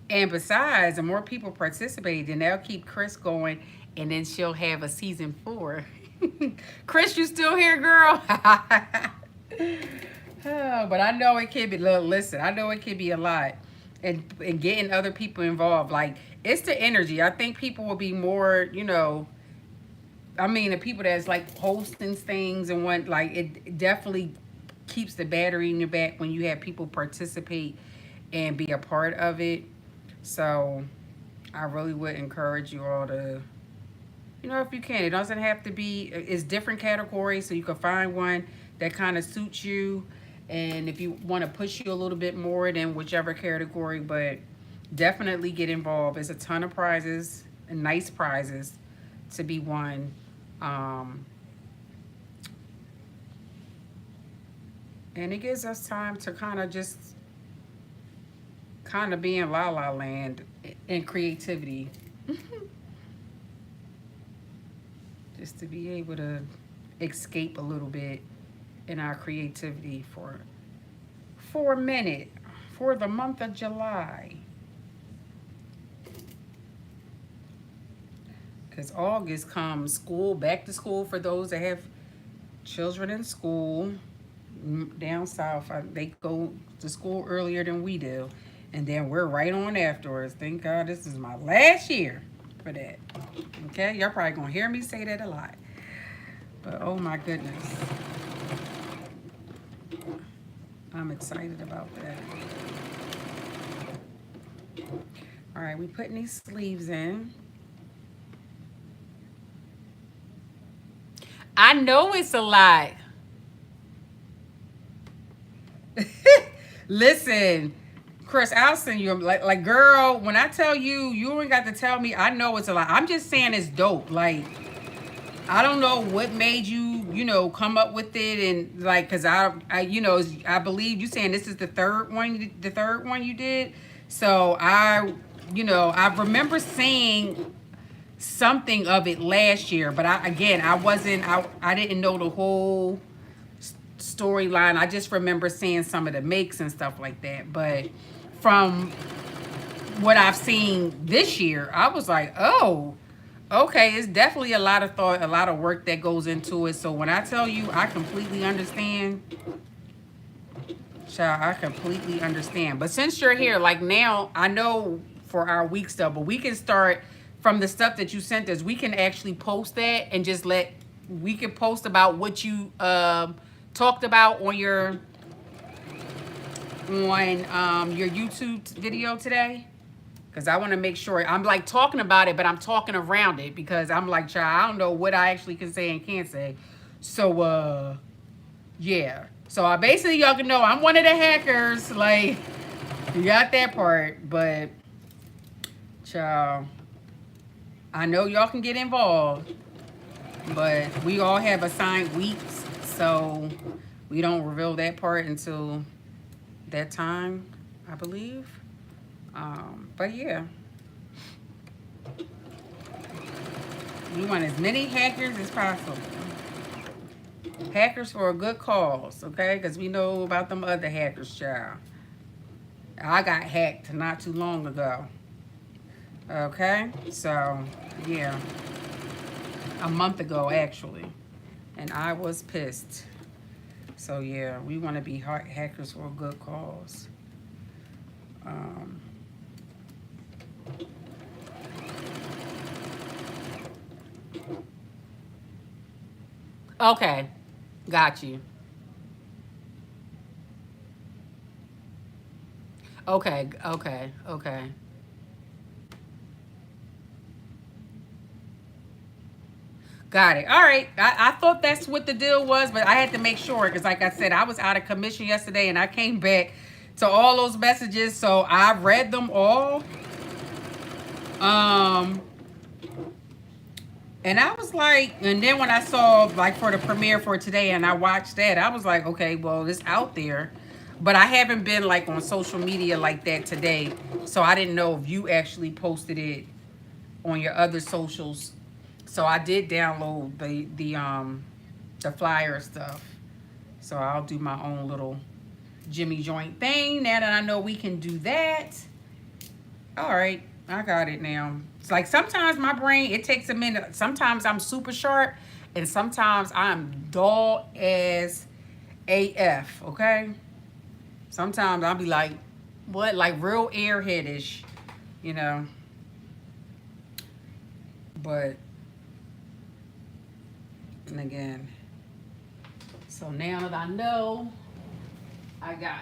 And besides, the more people participate, then they'll keep Chris going, and then she'll have a season 4. Chris, you still here, girl? Oh, but I know it can be. Look, listen, I know it can be a lot, and getting other people involved. Like, it's the energy. I think people will be more, you know. I mean, the people that's like hosting things and what, like, it definitely keeps the battery in your back when you have people participate and be a part of it. So I really would encourage you all to, you know, if you can. It doesn't have to be, it's different categories, so you can find one that kind of suits you. And if you want to push you a little bit more, then whichever category, but definitely get involved. There's a ton of prizes and nice prizes to be won. Um, and it gives us time to kind of just kind of be in la la land in creativity. Just to be able to escape a little bit in our creativity for a minute, for the month of July. Because August comes, school, back to school for those that have children in school. Down south, they go to school earlier than we do. And then we're right on afterwards. Thank God this is my last year for that. Okay, y'all probably gonna hear me say that a lot. But oh my goodness. I'm excited about that. All right, we putting these sleeves in. I know it's a lot. Listen, Chris, I'll send you like girl, when I tell you, you ain't got to tell me. I know it's a lot. I'm just saying it's dope. Like, I don't know what made you, you know, come up with it, and like, cause you know, I believe you saying this is the third one you did. So you know, I remember seeing something of it last year, but I didn't know the whole storyline. I just remember seeing some of the makes and stuff like that. But from what I've seen this year, I was like, oh, okay, it's definitely a lot of thought, a lot of work that goes into it. So when I tell you I completely understand, child, I completely understand. But since you're here, like now, I know for our week stuff, but we can start from the stuff that you sent us. We can actually post that and just we can post about what you talked about on your YouTube video today. Because I want to make sure I'm like talking about it, but I'm talking around it because I'm like, child, I don't know what I actually can say and can't say. So, yeah. So I basically, y'all can know I'm one of the hackers. Like, you got that part. But, child, I know y'all can get involved. But we all have assigned weeks. So we don't reveal that part until that time, I believe. But yeah, we want as many hackers as possible. Hackers for a good cause, okay? Because we know about them other hackers, child. I got hacked not too long ago. Okay? So, yeah. A month ago, actually. And I was pissed. So, yeah, we want to be hackers for a good cause. Okay. Got you. Okay, okay, okay. Got it. All right. I thought that's what the deal was, but I had to make sure because, like I said, I was out of commission yesterday and I came back to all those messages. So I read them all. Um, and I was like, and then when I saw, like, for the premiere for today and I watched that, I was like, okay, well, it's out there. But I haven't been, like, on social media like that today. So I didn't know if you actually posted it on your other socials. So I did download the flyer stuff. So I'll do my own little Jimmy joint thing now that I know we can do that. All right, I got it now. It's like sometimes my brain, it takes a minute. Sometimes I'm super sharp and sometimes I'm dull as AF, okay? Sometimes I'll be like, what? Like real airheadish, you know? But, and again, so now that I know, I got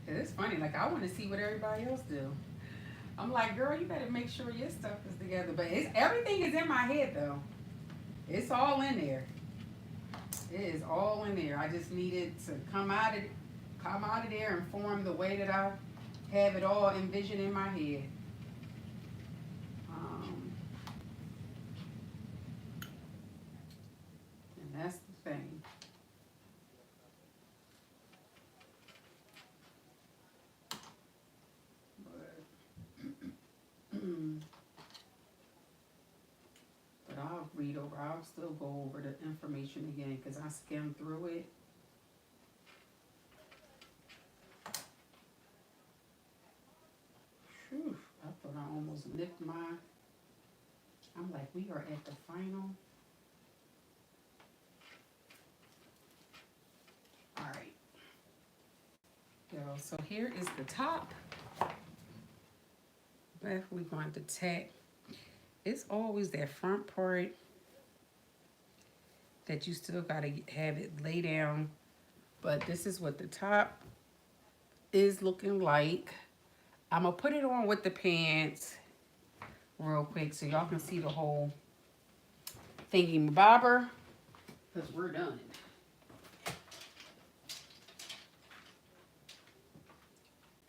it. It's funny, like I want to see what everybody else do. I'm like, girl, you better make sure your stuff is together. But it's everything is in my head though. It's all in there. It is all in there. I just needed to come out of there and form the way that I have it all envisioned in my head. Um, and that's the thing. But, but I'll read over. I'll still go over the information again because I skimmed through it. Whew, I thought I almost nipped my. I'm like, we are at the final. All right. So here is the top. But we're going to tack. It's always that front part that you still got to have it lay down. But this is what the top is looking like. I'm going to put it on with the pants real quick so y'all can see the whole thingy bobber because we're done.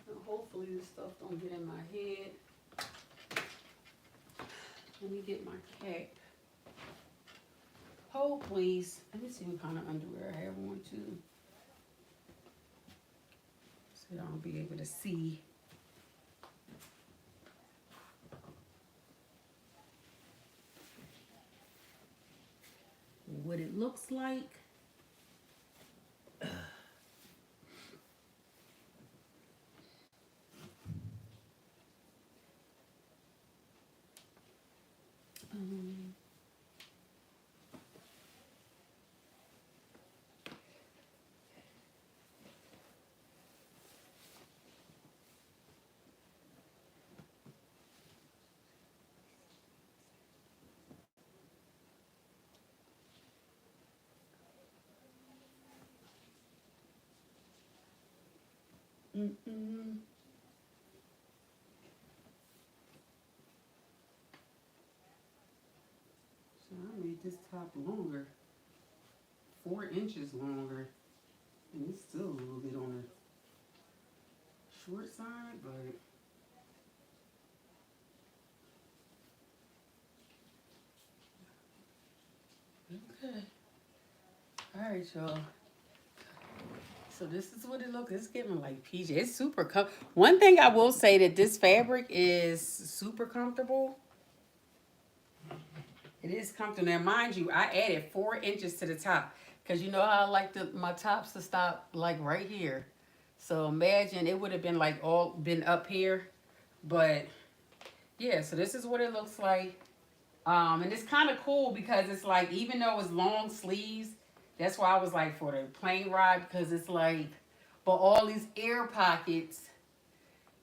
So hopefully this stuff don't get in my head. Let me get my cap. Hold please. Let me see what kind of underwear I have on too. So y'all will be able to see. What it looks like. Um, mm-mm. So I made this top longer, 4 inches longer, and it's still a little bit on the short side, but okay. All right, y'all. So this is what it looks. It's giving like PJ. It's super One thing I will say that this fabric is super comfortable. It is comfortable. Now, mind you, I added 4 inches to the top because you know how I like my tops to stop like right here. So imagine it would have been like all been up here, but yeah. So this is what it looks like. And it's kind of cool because it's like even though it's long sleeves, that's why I was like for the plane ride because it's like, but all these air pockets,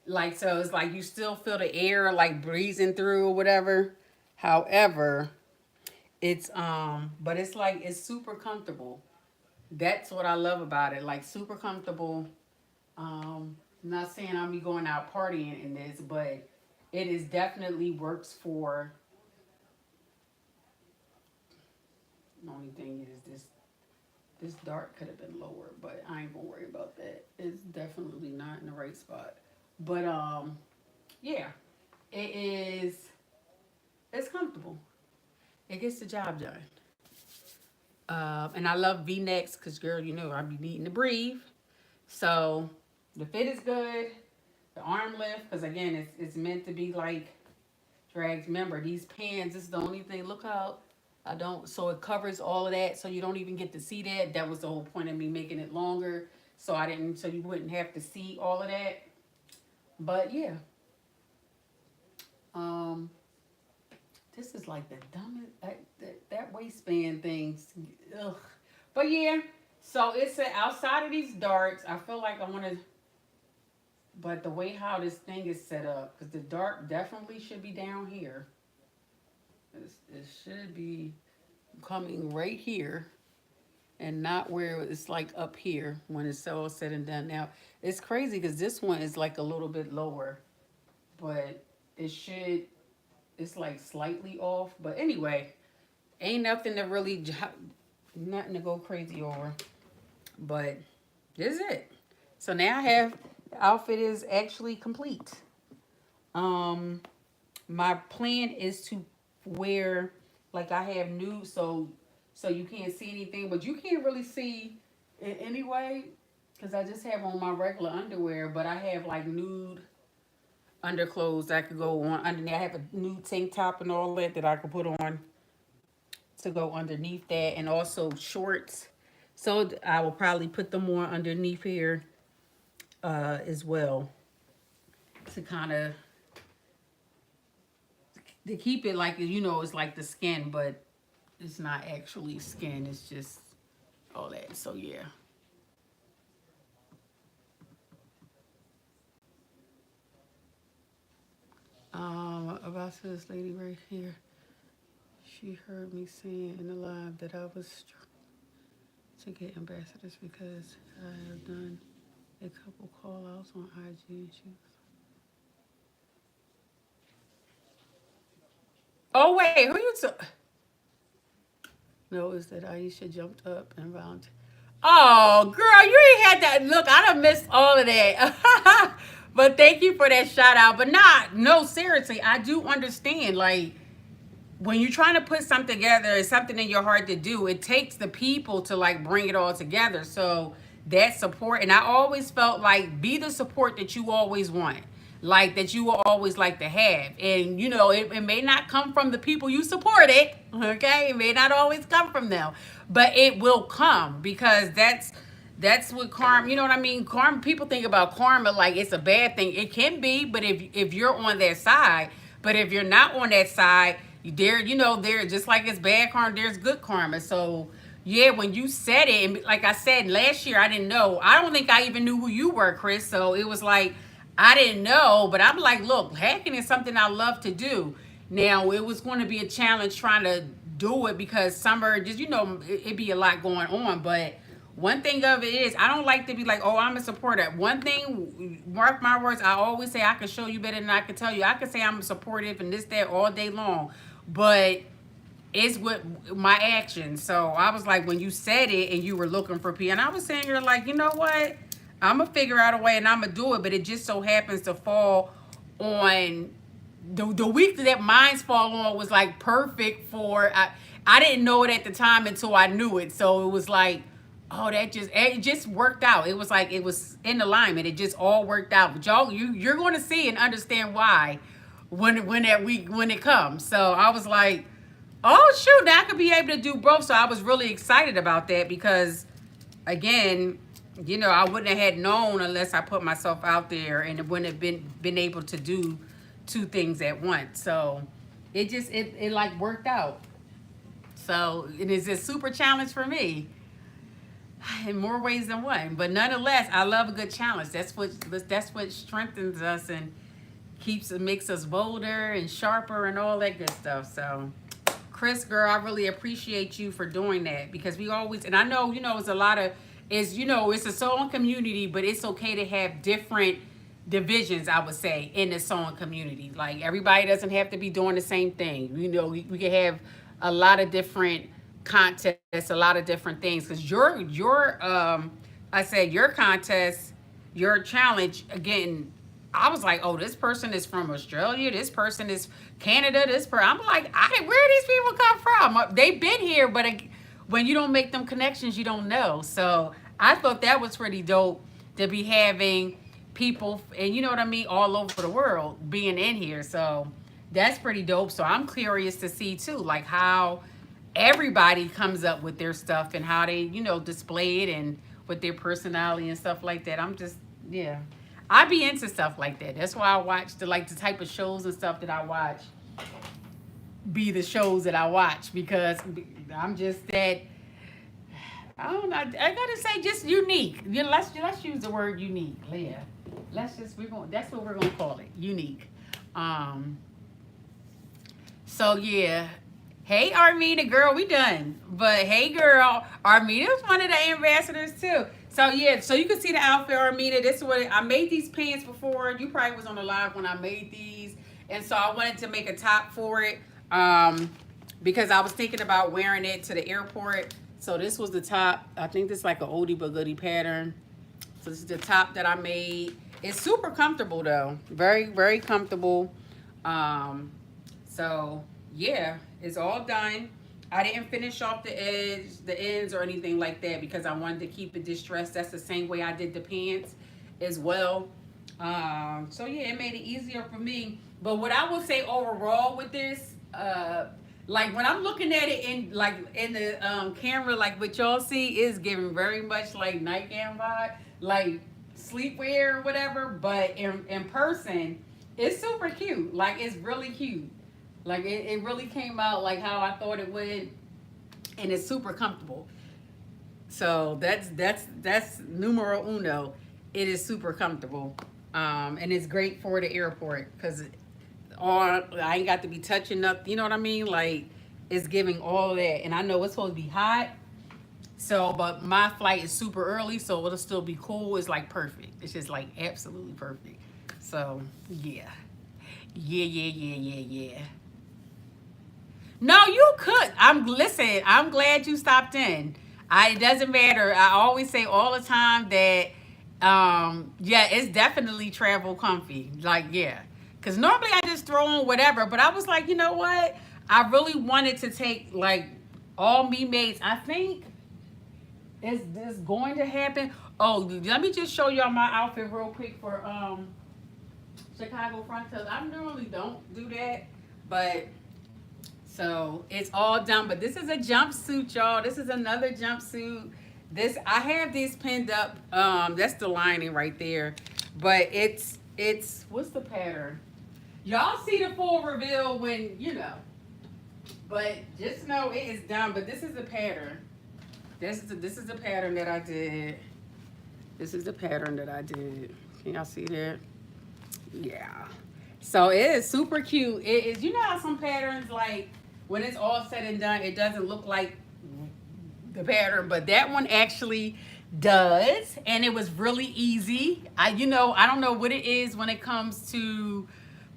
like so it's like you still feel the air like breezing through or whatever. However, it's but it's like it's super comfortable. That's what I love about it. Like super comfortable. I'm not saying I'll be going out partying in this, but it is definitely works for. The only thing is this dart could have been lower, but I ain't gonna worry about that. It's definitely not in the right spot. But yeah, it is. It's comfortable. It gets the job done. And I love V-necks because, girl, you know I be needing to breathe. So the fit is good. The arm lift, because again, it's meant to be like drags. Remember, these pants, this is the only thing. Look how I don't, so it covers all of that, so you don't even get to see that. That was the whole point of me making it longer, so I didn't, so you wouldn't have to see all of that. But yeah, um, this is like the dumbest that waistband things. Ugh. But yeah, so it's outside of these darts. I feel like I want to, but the way how this thing is set up, because the dart definitely should be down here. It should be coming right here and not where it's like up here when it's all said and done. Now, it's crazy because this one is like a little bit lower, but it should, it's like slightly off. But anyway, ain't nothing to really, nothing to go crazy over. But this is it. So now I have, the outfit is actually complete. My plan is to wear, like I have nude, so you can't see anything, but you can't really see it anyway, because I just have on my regular underwear, but I have like nude underclothes that I could go on underneath. I have a nude tank top and all that I could put on to go underneath that, and also shorts. So I will probably put them on underneath here as well, to kind of to keep it like, you know, it's like the skin, but it's not actually skin. It's just all that. So yeah. About this lady right here. She heard me saying in the live that I was to get ambassadors because I have done a couple call outs on IG and she was. Oh wait, who you took? No, it's that Aisha jumped up and volunteered. Oh, girl, you ain't had that. Look, I done missed all of that. But thank you for that shout out. But not, no, seriously, I do understand. Like, when you're trying to put something together, it's something in your heart to do. It takes the people to like bring it all together. So that support, and I always felt like be the support that you always want, like that you will always like to have. And you know, it may not come from the people you supported, okay? It may not always come from them, but it will come, because that's what karma, you know what I mean? Karma, people think about karma like it's a bad thing. It can be, but if you're on that side, but if you're not on that side, there, you know, there, just like it's bad karma, there's good karma. So yeah, when you said it, and like I said last year, I didn't know. I don't think I even knew who you were, Chris. So it was like I didn't know, but I'm like, look, hacking is something I love to do. Now it was going to be a challenge trying to do it because summer, just, you know, it be a lot going on. But one thing of it is, I don't like to be like, oh, I'm a supporter. One thing, mark my words, I always say I can show you better than I can tell you. I can say I'm supportive and this, that all day long, but it's with my actions. So I was like, when you said it and you were looking for P, and I was saying, you're like, you know what? I'm going to figure out a way and I'm going to do it. But it just so happens to fall on the week that mine's fall on was like perfect for, I didn't know it at the time until I knew it. So it was like, oh, it just worked out. It was like, it was in alignment. It just all worked out. But y'all, you're going to see and understand why when it comes. So I was like, oh shoot, now I could be able to do both. So I was really excited about that because, again, you know, I wouldn't have had known unless I put myself out there, and it wouldn't have been able to do two things at once. So it just it like worked out. So it is a super challenge for me in more ways than one. But nonetheless, I love a good challenge. That's what strengthens us and makes us bolder and sharper and all that good stuff. So Chris, girl, I really appreciate you for doing that, because we always, and I know, you know, it's a lot of, is, you know, it's a sewing community, but it's okay to have different divisions, I would say, in the sewing community. Like, everybody doesn't have to be doing the same thing. You know, we can have a lot of different contests, a lot of different things. Because I said your contest, your challenge, again, I was like, oh, this person is from Australia. This person is Canada. I'm like, where these people come from? They've been here, but when you don't make them connections, you don't know. So I thought that was pretty dope to be having people, and you know what I mean, all over the world being in here. So that's pretty dope. So I'm curious to see too, like how everybody comes up with their stuff and how they, you know, display it and with their personality and stuff like that. I'm just, yeah. I be into stuff like that. That's why I watch the type of shows and stuff that I watch be the shows that I watch, because I'm just that, I don't know. I gotta say, just unique. You know, let's use the word unique, Leah. That's what we're gonna call it, unique. So yeah. Hey Armina, girl, we done. But hey girl, Armina's one of the ambassadors too. So yeah, so you can see the outfit, Armina. This is what I made these pants before. You probably was on the live when I made these. And so I wanted to make a top for it. Because I was thinking about wearing it to the airport. So this was the top. I think this is like an oldie but goodie pattern. So this is the top that I made. It's super comfortable though. Very, very comfortable. So yeah, it's all done. I didn't finish off the ends or anything like that because I wanted to keep it distressed. That's the same way I did the pants as well. So yeah, it made it easier for me. But what I will say overall with this, like when I'm looking at it in the camera, like what y'all see is giving very much like nightgown vibe, like sleepwear or whatever. But in person, it's super cute. Like it's really cute. Like it really came out like how I thought it would, and it's super comfortable. So that's numero uno. It is super comfortable, and it's great for the airport because I ain't got to be touching up. You know what I mean? Like it's giving all that, and I know it's supposed to be hot. So, but my flight is super early, so it'll still be cool. It's like perfect. It's just like absolutely perfect. So yeah. No, you could. Listen, I'm glad you stopped in. It doesn't matter. I always say all the time that yeah, it's definitely travel comfy. Like, yeah. Cause normally I just throw on whatever, but I was like, you know what? I really wanted to take like all me mates. I think is this going to happen? Oh, let me just show y'all my outfit real quick for Chicago front tails. I normally don't do that, but so it's all done. But this is a jumpsuit, y'all. This is another jumpsuit. I have these pinned up. That's the lining right there. But it's what's the pattern? Y'all see the full reveal when you know. But just know it is done. But this is the pattern. This is the pattern that I did. This is the pattern that I did. Can y'all see that? Yeah. So it is super cute. It is, you know how some patterns, like when it's all said and done, it doesn't look like the pattern, but that one actually does, and it was really easy. I don't know what it is when it comes to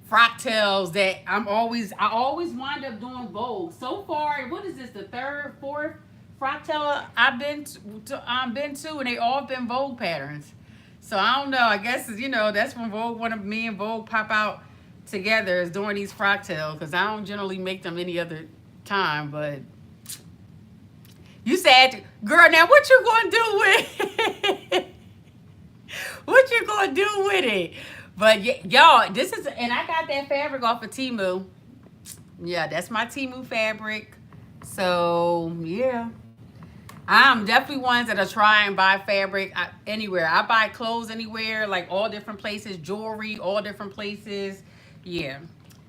frock tails that I always wind up doing Vogue. So far, what is this, the third, fourth frock tail I've been to, and they all been Vogue patterns. So I don't know. I guess that's when Vogue, one of me and Vogue pop out together is doing these frock tails, because I don't generally make them any other time. But you said, girl, now what you gonna do with it? What you gonna do with it? But y'all, this is, and I got that fabric off of Temu. Yeah, that's my Temu fabric. So yeah. I'm definitely ones that are try and buy fabric anywhere. I buy clothes anywhere, like all different places, jewelry, all different places. Yeah.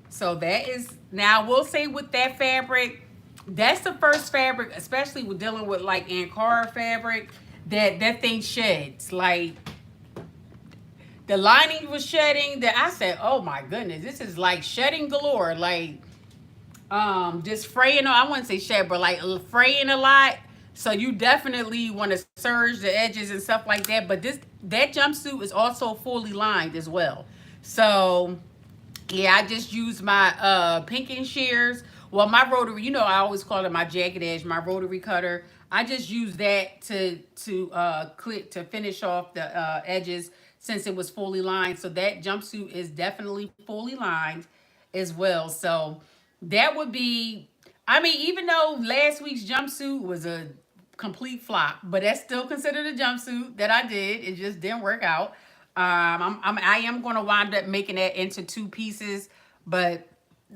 So that is, now I will say with that fabric, that's the first fabric, especially with dealing with like Ankara fabric, that thing sheds. Like the lining was shedding, that I said, oh my goodness, this is like shedding galore. Like just fraying, I wouldn't say shed, but like fraying a lot. So you definitely want to serge the edges and stuff like that. But that jumpsuit is also fully lined as well. So yeah, I just use my pinking shears. Well, my rotary, I always call it my jagged edge, my rotary cutter. I just use that to clip to finish off the edges since it was fully lined. So that jumpsuit is definitely fully lined as well. So that would be, I mean, even though last week's jumpsuit was a complete flop, but that's still considered a jumpsuit that I did. It just didn't work out. I am going to wind up making that into two pieces, but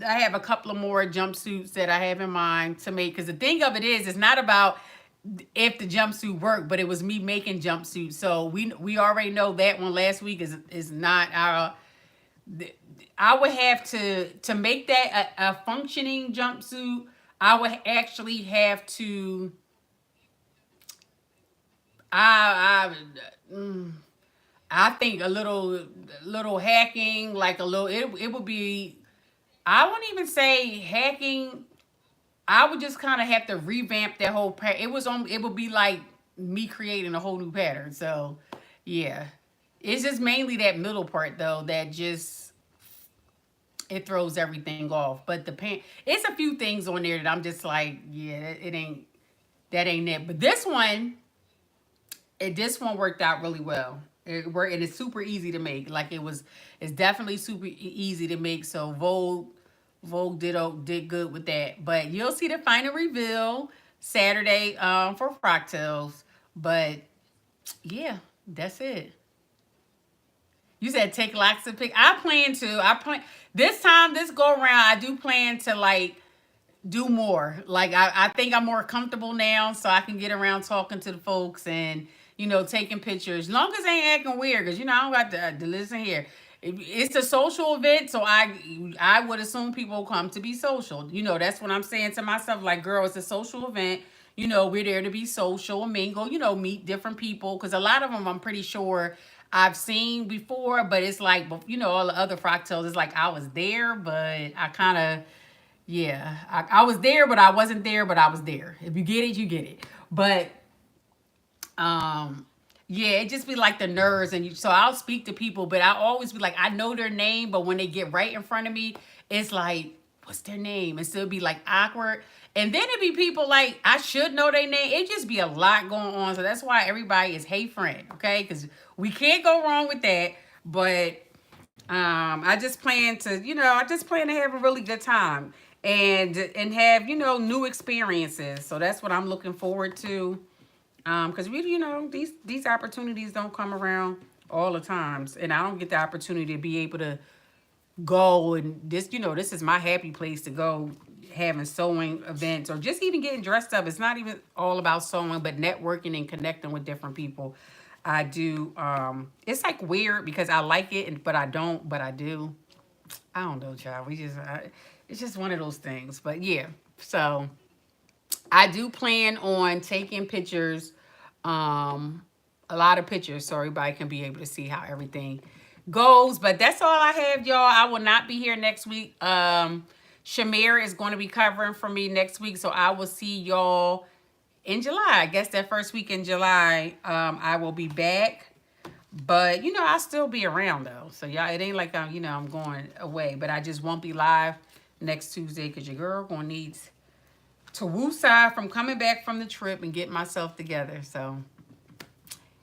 I have a couple of more jumpsuits that I have in mind to make. Because the thing of it is, it's not about if the jumpsuit worked, but it was me making jumpsuits. So we already know that one last week is not our. I would have to make that a functioning jumpsuit. I would actually have to. I I think a little hacking, like a little. It would be. I wouldn't even say hacking. I would just kind of have to revamp that whole pattern. It would be like me creating a whole new pattern. So, yeah, it's just mainly that middle part though that just it throws everything off. But the pant, it's a few things on there that I'm just like, yeah, it ain't that ain't it. But this one worked out really well. It worked, and it's super easy to make. Like it's definitely super easy to make. So Vogue did good with that. But you'll see the final reveal Saturday for Frocktails. But yeah, that's it. You said take lots of pic. I plan to. I plan this time. This go around. I do plan to like do more. Like I think I'm more comfortable now, so I can get around talking to the folks and taking pictures. As long as they ain't acting weird, because I don't got to listen here. It's a social event, so I would assume people will come to be social. That's what I'm saying to myself. Like, girl, it's a social event. We're there to be social, mingle. Meet different people. Because a lot of them, I'm pretty sure I've seen before, but it's like, all the other Fractals, it's like I was there, but I kind of yeah, I was there, but I wasn't there, but I was there. If you get it, you get it. But yeah, it just be like the nerves, and so I'll speak to people, but I always be like, I know their name, but when they get right in front of me, it's like, what's their name? And still be like awkward. And then it be people like I should know their name. It just be a lot going on. So that's why everybody is hey friend, okay? Because we can't go wrong with that. But I just plan to have a really good time and have new experiences. So that's what I'm looking forward to. Because these opportunities don't come around all the times, and I don't get the opportunity to be able to go and this is my happy place to go, having sewing events or just even getting dressed up. It's not even all about sewing, but networking and connecting with different people. I do. It's like weird because I like it, but I don't, but I do. I don't know, child. It's just one of those things. But yeah, so I do plan on taking pictures, a lot of pictures, so everybody can be able to see how everything goes. But that's all I have, y'all. I will not be here next week. Shamir is going to be covering for me next week, so I will see y'all in July. I guess that first week in July, I will be back. But I'll still be around though. So y'all, it ain't like I'm going away. But I just won't be live next Tuesday because your girl gonna need to woosah from coming back from the trip and get myself together. So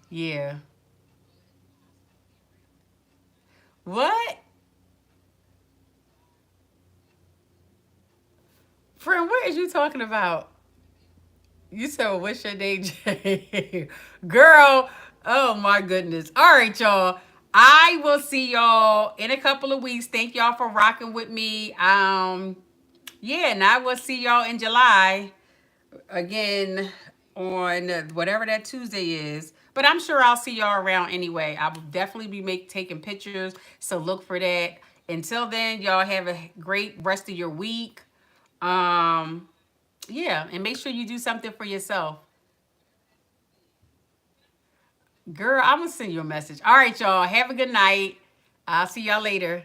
yeah. What? Friend, what is you talking about? You said, well, what's your name, Jay? Girl, oh my goodness. All right, y'all. I will see y'all in a couple of weeks. Thank y'all for rocking with me. Yeah, and I will see y'all in July again on whatever that Tuesday is. But I'm sure I'll see y'all around anyway. I will definitely be taking pictures, so look for that. Until then, y'all have a great rest of your week. Um, yeah, and make sure you do something for yourself. Girl, I'm gonna send you a message. All right, y'all. Have a good night. I'll see y'all later.